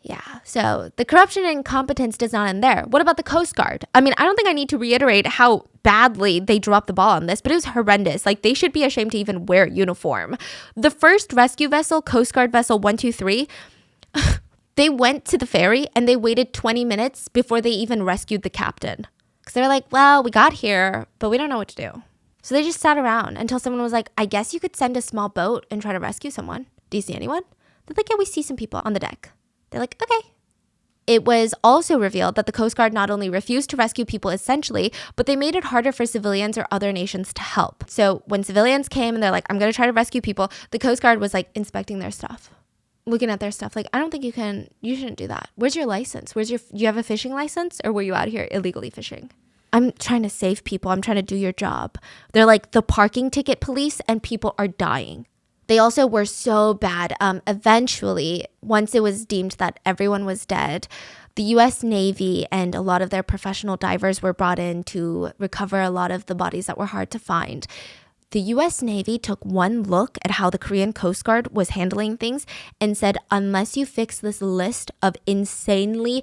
Yeah, so the corruption and incompetence does not end there. What about the Coast Guard? I don't think I need to reiterate how badly they dropped the ball on this, but it was horrendous. They should be ashamed to even wear a uniform. The first rescue vessel, Coast Guard Vessel 123, they went to the ferry and they waited 20 minutes before they even rescued the captain. Because they were like, well, we got here, but we don't know what to do. So they just sat around until someone was like, I guess you could send a small boat and try to rescue someone. Do you see anyone? They're like, yeah, we see some people on the deck. They're like, okay. It was also revealed that the Coast Guard not only refused to rescue people essentially, but they made it harder for civilians or other nations to help. So when civilians came and they're like, I'm going to try to rescue people, the Coast Guard was inspecting their stuff, looking at their stuff. I don't think you shouldn't do that. Where's your license? Do you have a fishing license, or were you out here illegally fishing? I'm trying to save people. I'm trying to do your job. They're like the parking ticket police, and people are dying. They also were so bad. Eventually, once it was deemed that everyone was dead, the U.S. Navy and a lot of their professional divers were brought in to recover a lot of the bodies that were hard to find. The U.S. Navy took one look at how the Korean Coast Guard was handling things and said, unless you fix this list of insanely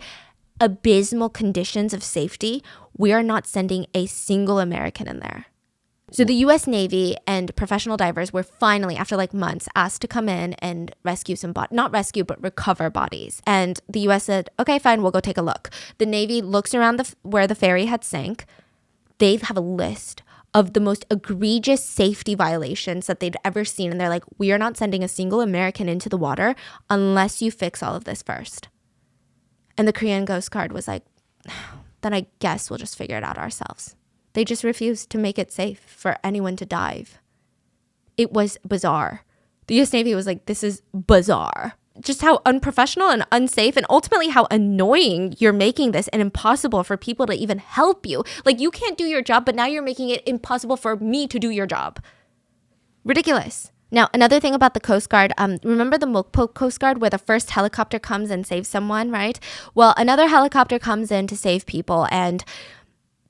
abysmal conditions of safety, we are not sending a single American in there. So the U.S. Navy and professional divers were finally, after months, asked to come in and rescue some bodies. Not rescue, but recover bodies. And the U.S. said, okay, fine, we'll go take a look. The Navy looks around where the ferry had sank. They have a list of the most egregious safety violations that they'd ever seen. And they're like, we are not sending a single American into the water unless you fix all of this first. And the Korean Coast Guard was like, then I guess we'll just figure it out ourselves. They just refused to make it safe for anyone to dive. It was bizarre. The US Navy was like, this is bizarre. Just how unprofessional and unsafe and ultimately how annoying you're making this and impossible for people to even help you. Like, you can't do your job, but now you're making it impossible for me to do your job. Ridiculous. Now, another thing about the Coast Guard, remember the Mokpo Coast Guard where the first helicopter comes and saves someone, right? Well, another helicopter comes in to save people, and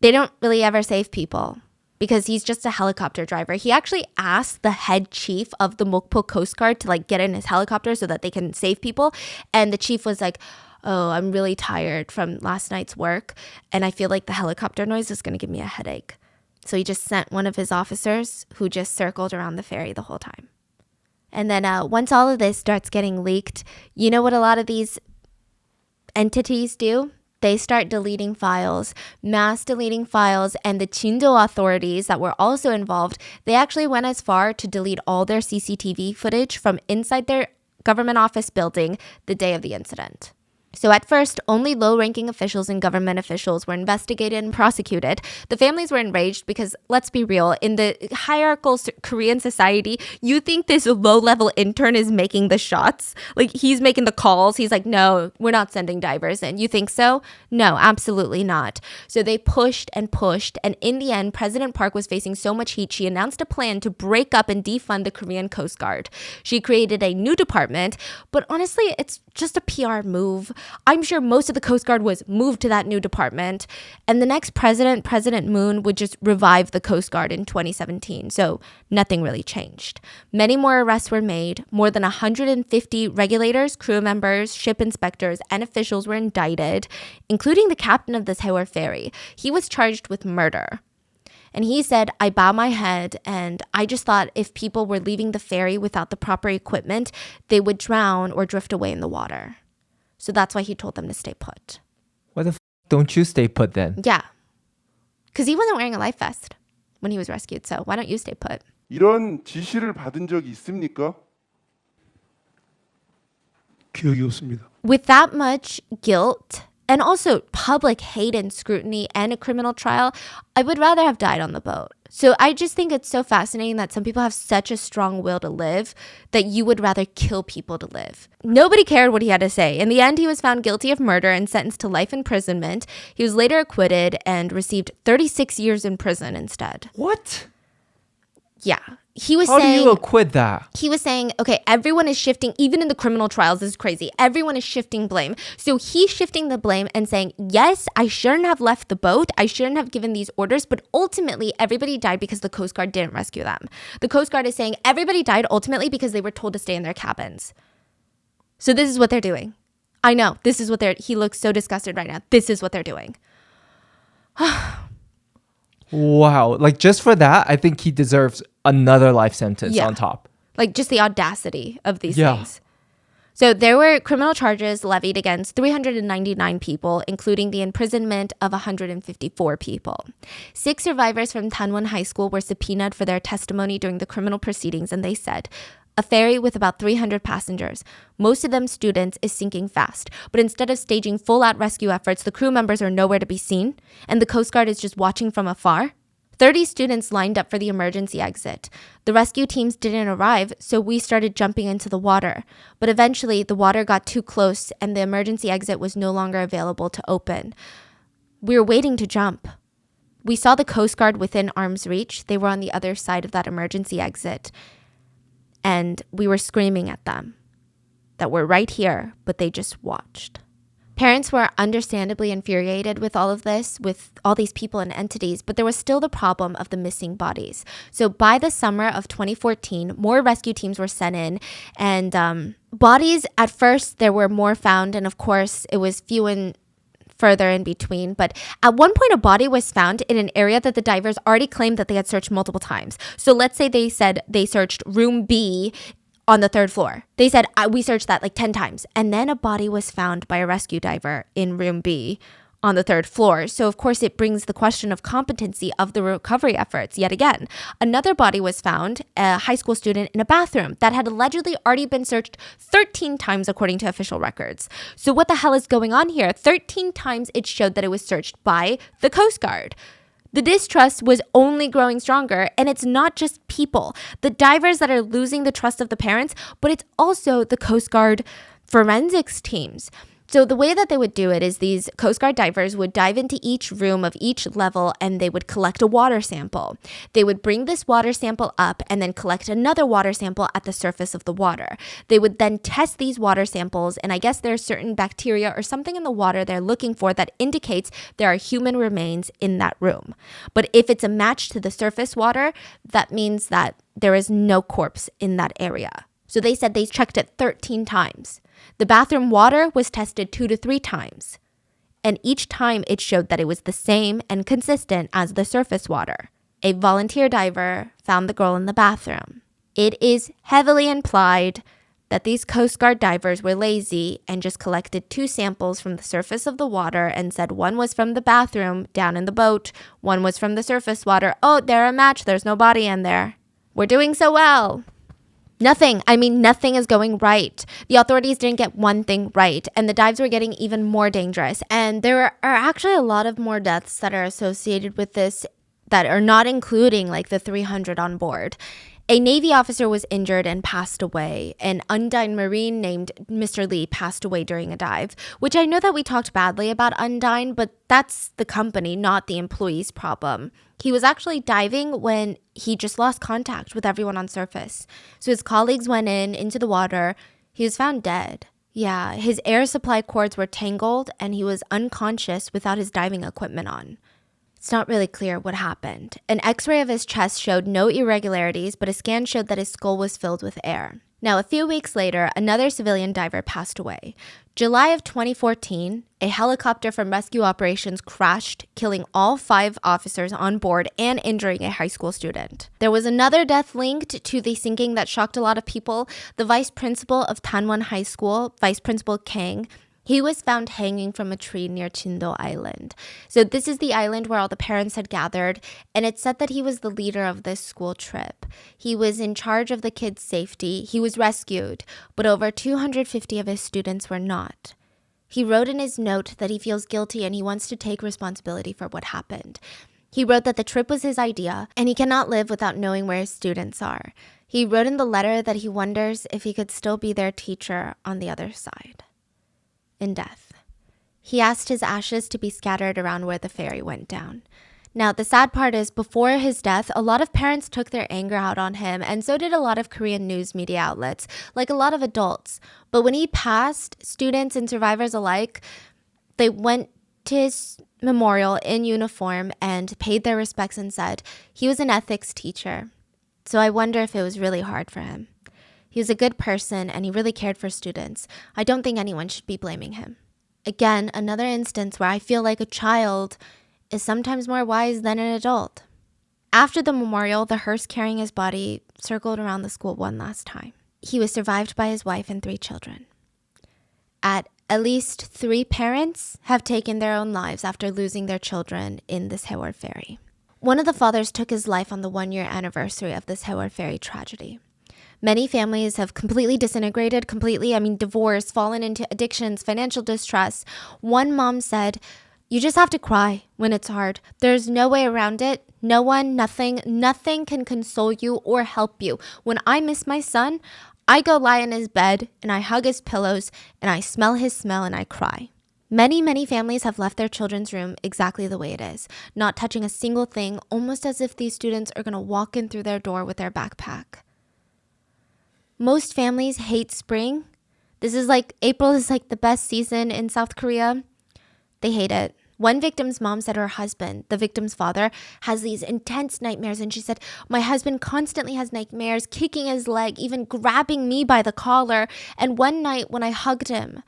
they don't really ever save people because he's just a helicopter driver. He actually asked the head chief of the Mokpo Coast Guard to like get in his helicopter so that they can save people. And the chief was like, oh, I'm really tired from last night's work, and I feel like the helicopter noise is going to give me a headache. So he just sent one of his officers who just circled around the ferry the whole time. And then once all of this starts getting leaked, you know what a lot of these entities do? They start deleting files, mass deleting files, and the Chindo authorities that were also involved, they actually went as far to delete all their CCTV footage from inside their government office building the day of the incident. So at first, only low-ranking officials and government officials were investigated and prosecuted. The families were enraged because, let's be real, in the hierarchical Korean society, you think this low-level intern is making the shots? Like, he's making the calls. He's like, no, we're not sending divers in. You think so? No, absolutely not. So they pushed, and in the end, President Park was facing so much heat, she announced a plan to break up and defund the Korean Coast Guard. She created a new department, but honestly, it's just a PR move. I'm sure most of the Coast Guard was moved to that new department. And the next president, President Moon, would just revive the Coast Guard in 2017. So nothing really changed. Many more arrests were made. More than 150 regulators, crew members, ship inspectors, and officials were indicted, including the captain of the Sewol ferry. He was charged with murder. And he said, I bow my head, and I just thought if people were leaving the ferry without the proper equipment, they would drown or drift away in the water. So that's why he told them to stay put. Why the don't you stay put then? Yeah. Because he wasn't wearing a life vest when he was rescued. So why don't you stay put? 이런 지시를 받은 적이 있습니까? 기억이 없습니다. With that much guilt and also public hate and scrutiny and a criminal trial, I would rather have died on the boat. So I just think it's so fascinating that some people have such a strong will to live that you would rather kill people to live. Nobody cared what he had to say. In the end, he was found guilty of murder and sentenced to life imprisonment. He was later acquitted and received 36 years in prison instead. What? Yeah. He was How saying, do you acquit that? He was saying, okay, everyone is shifting, even in the criminal trials, this is crazy. Everyone is shifting blame. So he's shifting the blame and saying, yes, I shouldn't have left the boat. I shouldn't have given these orders. But ultimately, everybody died because the Coast Guard didn't rescue them. The Coast Guard is saying everybody died ultimately because they were told to stay in their cabins. So this is what they're doing. I know. This is what he looks so disgusted right now. This is what they're doing. Wow. Like, just for that, I think he deserves another life sentence on top. Like, just the audacity of these things. So there were criminal charges levied against 399 people, including the imprisonment of 154 people. 6 survivors from Danwon High School were subpoenaed for their testimony during the criminal proceedings, and they said, a ferry with about 300 passengers, most of them students, is sinking fast. But instead of staging full-out rescue efforts, the crew members are nowhere to be seen, and the Coast Guard is just watching from afar. 30 students lined up for the emergency exit. The rescue teams didn't arrive, so we started jumping into the water. But eventually, the water got too close, and the emergency exit was no longer available to open. We were waiting to jump. We saw the Coast Guard within arm's reach. They were on the other side of that emergency exit. And we were screaming at them that we're right here, but they just watched. Parents were understandably infuriated with all of this, with all these people and entities, but there was still the problem of the missing bodies. So by the summer of 2014, more rescue teams were sent in, and bodies, at first, there were more found, and of course, it was few and further in between. But at one point, a body was found in an area that the divers already claimed that they had searched multiple times. So let's say they said they searched room B on the 3rd floor. They said, we searched that like 10 times. And then a body was found by a rescue diver in room B on the 3rd floor. So of course it brings the question of competency of the recovery efforts yet again. Another body was found, a high school student in a bathroom that had allegedly already been searched 13 times according to official records. So what the hell is going on here? 13 times it showed that it was searched by the Coast Guard. The distrust was only growing stronger, and it's not just people, the divers that are losing the trust of the parents, but it's also the Coast Guard forensics teams. So the way that they would do it is these Coast Guard divers would dive into each room of each level and they would collect a water sample. They would bring this water sample up and then collect another water sample at the surface of the water. They would then test these water samples, and I guess there's certain bacteria or something in the water they're looking for that indicates there are human remains in that room. But if it's a match to the surface water, that means that there is no corpse in that area. So they said they checked it 13 times. The bathroom water was tested 2 to 3 times. And each time it showed that it was the same and consistent as the surface water. A volunteer diver found the girl in the bathroom. It is heavily implied that these Coast Guard divers were lazy and just collected 2 samples from the surface of the water and said one was from the bathroom down in the boat, one was from the surface water. Oh, they're a match. There's no body in there. We're doing so well. Nothing is going right. The authorities didn't get one thing right, and the dives were getting even more dangerous. And there are actually a lot of more deaths that are associated with this that are not including like the 300 on board. A Navy officer was injured and passed away. An Undine Marine named Mr. Lee passed away during a dive, which I know that we talked badly about Undine, but that's the company, not the employee's problem. He was actually diving when he just lost contact with everyone on surface. So his colleagues went into the water. He was found dead. Yeah, his air supply cords were tangled and he was unconscious without his diving equipment on. It's not really clear what happened. An x-ray of his chest showed no irregularities, but a scan showed that his skull was filled with air. Now, a few weeks later, another civilian diver passed away. July of 2014, a helicopter from rescue operations crashed, killing all 5 officers on board and injuring a high school student. There was another death linked to the sinking that shocked a lot of people. The vice principal of Tanwon High School, Vice Principal Kang, he was found hanging from a tree near Chindo Island. So this is the island where all the parents had gathered, and it's said that he was the leader of this school trip. He was in charge of the kids' safety. He was rescued, but over 250 of his students were not. He wrote in his note that he feels guilty and he wants to take responsibility for what happened. He wrote that the trip was his idea, and he cannot live without knowing where his students are. He wrote in the letter that he wonders if he could still be their teacher on the other side. In death. He asked his ashes to be scattered around where the ferry went down. Now, the sad part is, before his death, a lot of parents took their anger out on him, and so did a lot of Korean news media outlets, like a lot of adults. But when he passed, students and survivors alike, they went to his memorial in uniform and paid their respects and said he was an ethics teacher. So I wonder if it was really hard for him. He was a good person and he really cared for students. I don't think anyone should be blaming him. Again, another instance where I feel like a child is sometimes more wise than an adult. After the memorial, the hearse carrying his body circled around the school one last time. He was survived by his wife and 3 children. At least 3 parents have taken their own lives after losing their children in this Haewol ferry. One of the fathers took his life on the 1-year anniversary of this Haewol ferry tragedy. Many families have completely disintegrated, divorced, fallen into addictions, financial distress. One mom said, "You just have to cry when it's hard. There's no way around it. No one, nothing can console you or help you. When I miss my son, I go lie in his bed and I hug his pillows and I smell his smell and I cry." Many families have left their children's room exactly the way it is, not touching a single thing, almost as if these students are going to walk in through their door with their backpack. Most families hate spring. April is like the best season in South Korea. They hate it. One victim's mom said her husband, the victim's father, has these intense nightmares. And she said, "My husband constantly has nightmares, kicking his leg, even grabbing me by the collar. And one night when I hugged him,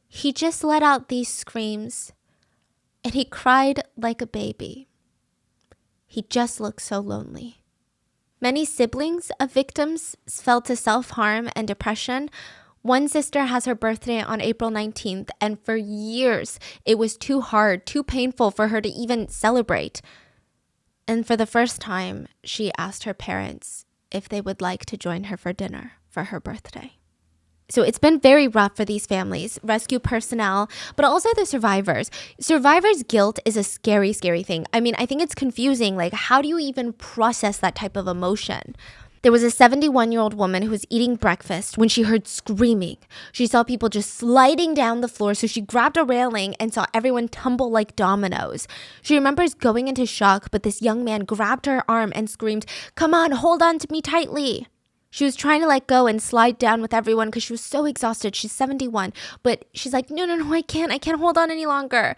he just let out these screams. And he cried like a baby. He just looked so lonely." Many siblings of victims fell to self-harm and depression. One sister has her birthday on April 19th, and for years, it was too hard, too painful for her to even celebrate. And for the first time, she asked her parents if they would like to join her for dinner for her birthday. So it's been very rough for these families, rescue personnel, but also the survivors. Survivors' guilt is a scary, scary thing. I mean, I think it's confusing. Like, how do you even process that type of emotion? There was a 71-year-old woman who was eating breakfast when she heard screaming. She saw people just sliding down the floor, so she grabbed a railing and saw everyone tumble like dominoes. She remembers going into shock, but this young man grabbed her arm and screamed, "Come on, hold on to me tightly." She was trying to let go and slide down with everyone because she was so exhausted. She's 71, but she's like, no, I can't hold on any longer.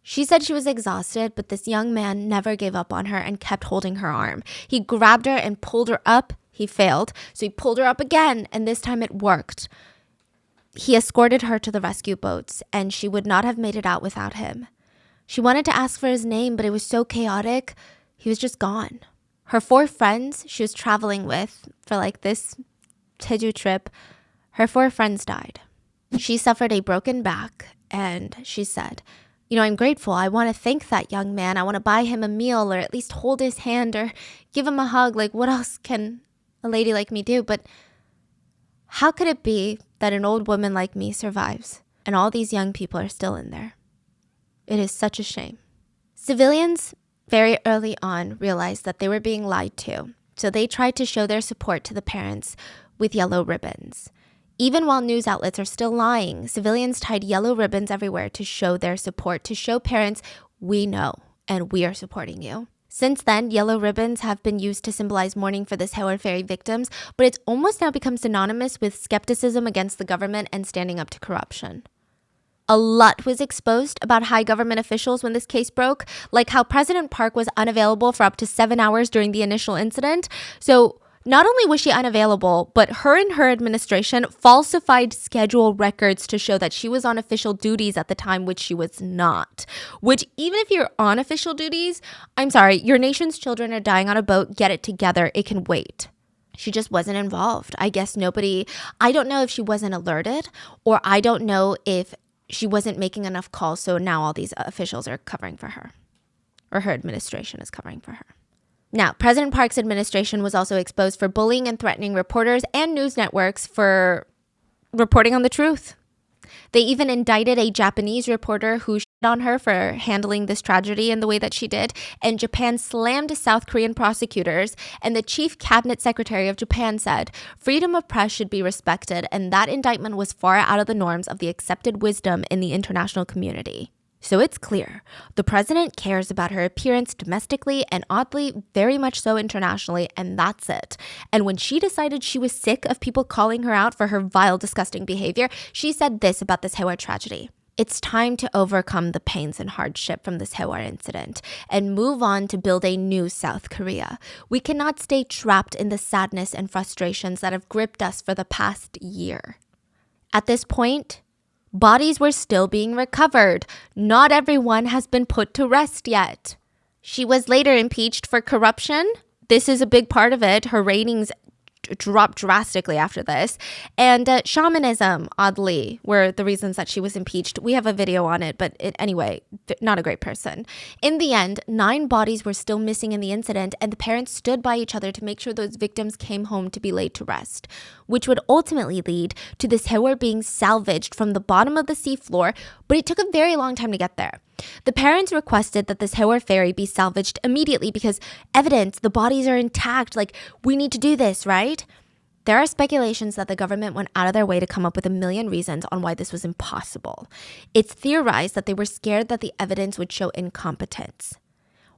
She said she was exhausted, but this young man never gave up on her and kept holding her arm. He grabbed her and pulled her up. He failed, so he pulled her up again, and this time it worked. He escorted her to the rescue boats, and she would not have made it out without him. She wanted to ask for his name, but it was so chaotic, he was just gone. Her 4 friends she was traveling with for like this Jeju trip, her 4 friends died. She suffered a broken back, and she said, I'm grateful. I want to thank that young man. I want to buy him a meal or at least hold his hand or give him a hug. Like, what else can a lady like me do? But how could it be that an old woman like me survives and all these young people are still in there? It is such a shame. Civilians very early on realized that they were being lied to, so they tried to show their support to the parents with yellow ribbons. Even while news outlets are still lying, civilians tied yellow ribbons everywhere to show their support, to show parents, we know and we are supporting you. Since then, yellow ribbons have been used to symbolize mourning for the Sewol Ferry victims, but it's almost now become synonymous with skepticism against the government and standing up to corruption. A lot was exposed about high government officials when this case broke, like how President Park was unavailable for up to 7 hours during the initial incident. So not only was she unavailable, but her and her administration falsified schedule records to show that she was on official duties at the time, which she was not. Which, even if you're on official duties, I'm sorry, your nation's children are dying on a boat, get it together, it can wait. She just wasn't involved. I guess I don't know if she wasn't alerted, or I don't know if she wasn't making enough calls, so now all these officials are covering for her, or her administration is covering for her. Now, President Park's administration was also exposed for bullying and threatening reporters and news networks for reporting on the truth. They even indicted a Japanese reporter who shit on her for handling this tragedy in the way that she did, and Japan slammed South Korean prosecutors, and the chief cabinet secretary of Japan said, freedom of press should be respected, and that indictment was far out of the norms of the accepted wisdom in the international community. So it's clear, the president cares about her appearance domestically and oddly, very much so internationally, and that's it. And when she decided she was sick of people calling her out for her vile, disgusting behavior, she said this about the Sewol tragedy. It's time to overcome the pains and hardship from the Sewol incident and move on to build a new South Korea. We cannot stay trapped in the sadness and frustrations that have gripped us for the past year. At this point, bodies were still being recovered. Not everyone has been put to rest yet. She was later impeached for corruption. This is a big part of it. Her ratings dropped drastically after this. And shamanism, oddly, were the reasons that she was impeached. We have a video on it, but anyway, not a great person. In the end, 9 bodies were still missing in the incident, and the parents stood by each other to make sure those victims came home to be laid to rest, which would ultimately lead to the Sewol being salvaged from the bottom of the seafloor, but it took a very long time to get there. The parents requested that the Sewol ferry be salvaged immediately because evidence, the bodies are intact, like, we need to do this, right? There are speculations that the government went out of their way to come up with a million reasons on why this was impossible. It's theorized that they were scared that the evidence would show incompetence.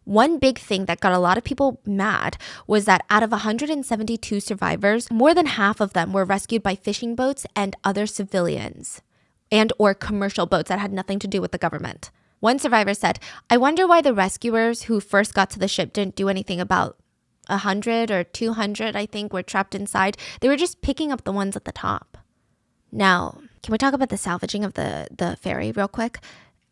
One big thing that got a lot of people mad was that out of 172 survivors, more than half of them were rescued by fishing boats and other civilians and or commercial boats that had nothing to do with the government. One survivor said, I wonder why the rescuers who first got to the ship didn't do anything about 100 or 200, I think, were trapped inside. They were just picking up the ones at the top. Now, can we talk about the salvaging of the ferry real quick?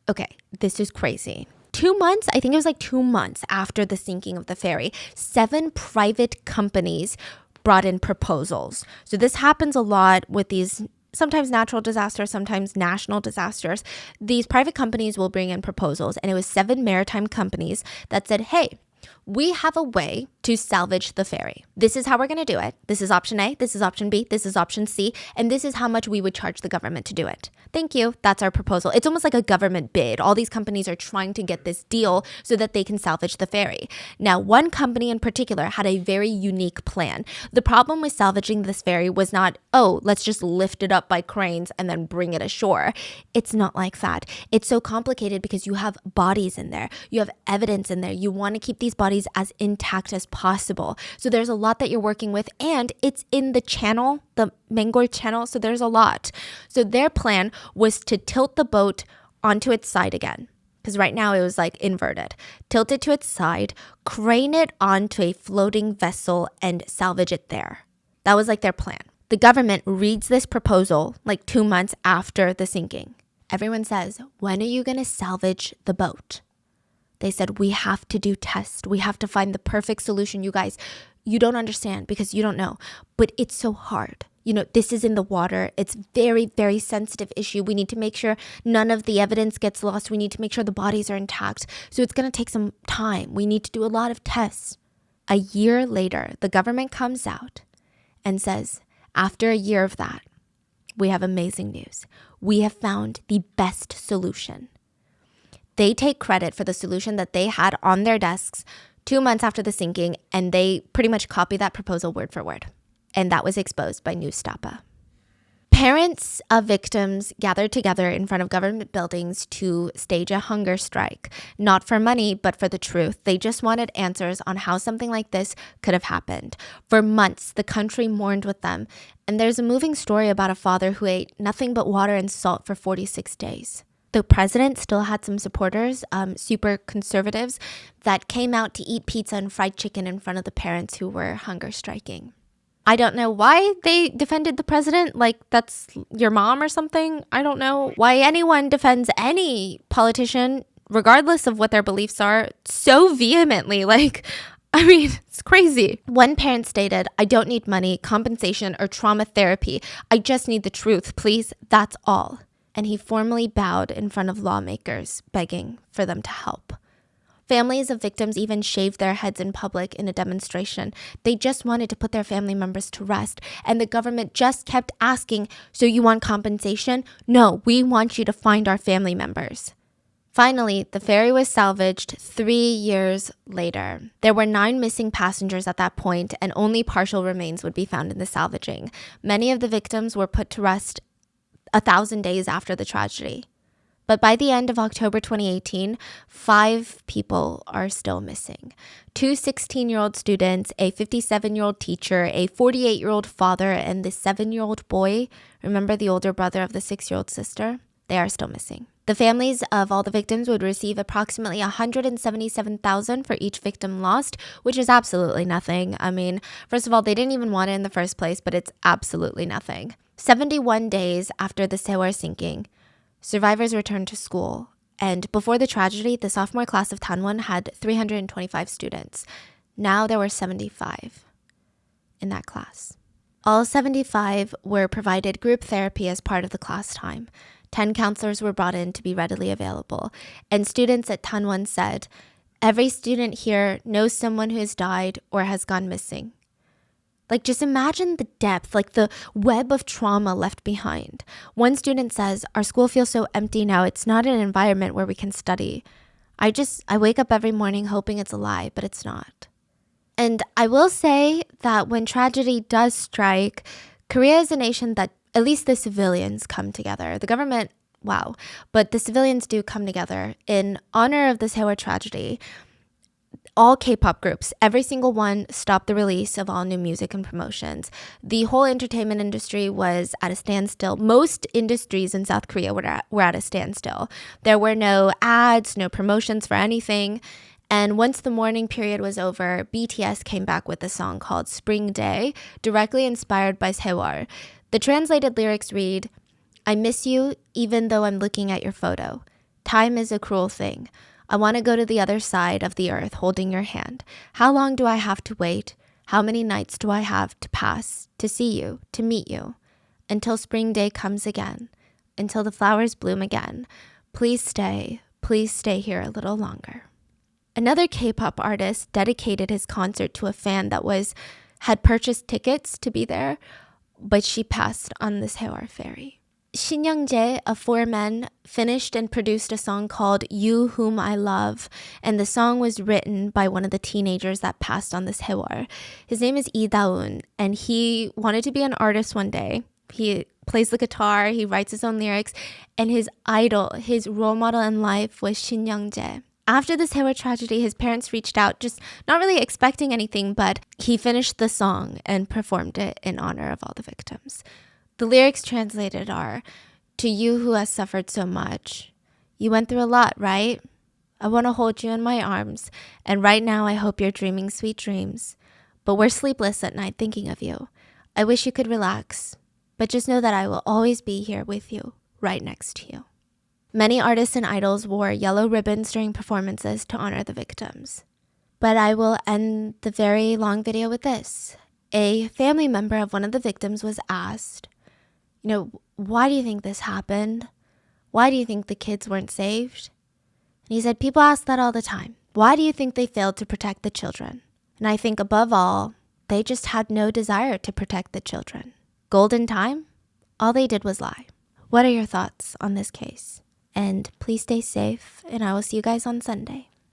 Okay, this is crazy. 2 months, I think it was like 2 months after the sinking of the ferry, 7 private companies brought in proposals. So this happens a lot with these sometimes natural disasters, sometimes national disasters. These private companies will bring in proposals, and it was 7 maritime companies that said, hey, we have a way to salvage the ferry. This is how we're going to do it. This is option A, this is option B, this is option C, and this is how much we would charge the government to do it. Thank you. That's our proposal. It's almost like a government bid. All these companies are trying to get this deal so that they can salvage the ferry. Now, one company in particular had a very unique plan. The problem with salvaging this ferry was not, oh, let's just lift it up by cranes and then bring it ashore. It's not like that. It's so complicated because you have bodies in there. You have evidence in there. You want to keep these bodies as intact as possible. So there's a lot that you're working with, and it's in the channel, the Mangor Channel, so there's a lot. So their plan was to tilt the boat onto its side again, because right now it was like inverted. Tilt it to its side, crane it onto a floating vessel, and salvage it there. That was like their plan. The government reads this proposal like 2 months after the sinking. Everyone says, when are you going to salvage the boat? They said, we have to do tests. We have to find the perfect solution. You guys, you don't understand because you don't know, but it's so hard. You know, this is in the water. It's very, very sensitive issue. We need to make sure none of the evidence gets lost. We need to make sure the bodies are intact. So it's going to take some time. We need to do a lot of tests. A year later, the government comes out and says, after a year of that, we have amazing news. We have found the best solution. They take credit for the solution that they had on their desks 2 months after the sinking, and they pretty much copy that proposal word for word. And that was exposed by Newstapa. Parents of victims gathered together in front of government buildings to stage a hunger strike, not for money, but for the truth. They just wanted answers on how something like this could have happened. For months, the country mourned with them. And there's a moving story about a father who ate nothing but water and salt for 46 days. The president still had some supporters, super conservatives, that came out to eat pizza and fried chicken in front of the parents who were hunger striking. I don't know why they defended the president, like that's your mom or something. I don't know why anyone defends any politician, regardless of what their beliefs are, so vehemently. Like, I mean, it's crazy. One parent stated, I don't need money, compensation, or trauma therapy. I just need the truth, please. That's all. And he formally bowed in front of lawmakers, begging for them to help. Families of victims even shaved their heads in public in a demonstration. They just wanted to put their family members to rest. And the government just kept asking, so you want compensation? No, we want you to find our family members. Finally, the ferry was salvaged 3 years later. There were 9 missing passengers at that point, and only partial remains would be found in the salvaging. Many of the victims were put to rest 1,000 days after the tragedy. But by the end of October 2018, 5 people are still missing. 2 16-year-old students, a 57-year-old teacher, a 48-year-old father, and the 7-year-old boy, remember the older brother of the 6-year-old sister? They are still missing. The families of all the victims would receive approximately $177,000 for each victim lost, which is absolutely nothing. I mean, first of all, they didn't even want it in the first place, but it's absolutely nothing. 71 days after the Sewol sinking, survivors returned to school, and before the tragedy, the sophomore class of Danwon had 325 students. Now there were 75 in that class. All 75 were provided group therapy as part of the class time. 10 counselors were brought in to be readily available, and students at Danwon said, every student here knows someone who has died or has gone missing. Like, just imagine the depth, like the web of trauma left behind. One student says, our school feels so empty now. It's not an environment where we can study. I wake up every morning hoping it's a lie, but it's not. And I will say that when tragedy does strike, Korea is a nation that at least the civilians come together. The government, wow. But the civilians do come together in honor of the Sewol tragedy. All K-pop groups, every single one, stopped the release of all new music and promotions. The whole entertainment industry was at a standstill. Most industries in South Korea were at a standstill. There were no ads, no promotions for anything. And once the mourning period was over, BTS came back with a song called Spring Day, directly inspired by Sewol. The translated lyrics read, I miss you even though I'm looking at your photo. Time is a cruel thing. I want to go to the other side of the earth holding your hand. How long do I have to wait? How many nights do I have to pass to see you, to meet you? Until spring day comes again, until the flowers bloom again. Please stay here a little longer. Another K-pop artist dedicated his concert to a fan that had purchased tickets to be there, but she passed on this Haewar ferry. Shin Young-jae of Four Men finished and produced a song called You Whom I Love, and the song was written by one of the teenagers that passed on this Haewar. His name is Lee Da-eun, and he wanted to be an artist one day. He plays the guitar, he writes his own lyrics, and his idol, his role model in life was Shin Young-jae. After this Haewar tragedy, his parents reached out, just not really expecting anything, but he finished the song and performed it in honor of all the victims. The lyrics translated are, "To you who has suffered so much, you went through a lot, right? I want to hold you in my arms, and right now I hope you're dreaming sweet dreams. But we're sleepless at night thinking of you. I wish you could relax, but just know that I will always be here with you, right next to you." Many artists and idols wore yellow ribbons during performances to honor the victims. But I will end the very long video with this. A family member of one of the victims was asked, why do you think this happened? Why do you think the kids weren't saved? And he said, people ask that all the time. Why do you think they failed to protect the children? And I think above all, they just had no desire to protect the children. Golden time? All they did was lie. What are your thoughts on this case? And please stay safe, and I will see you guys on Sunday.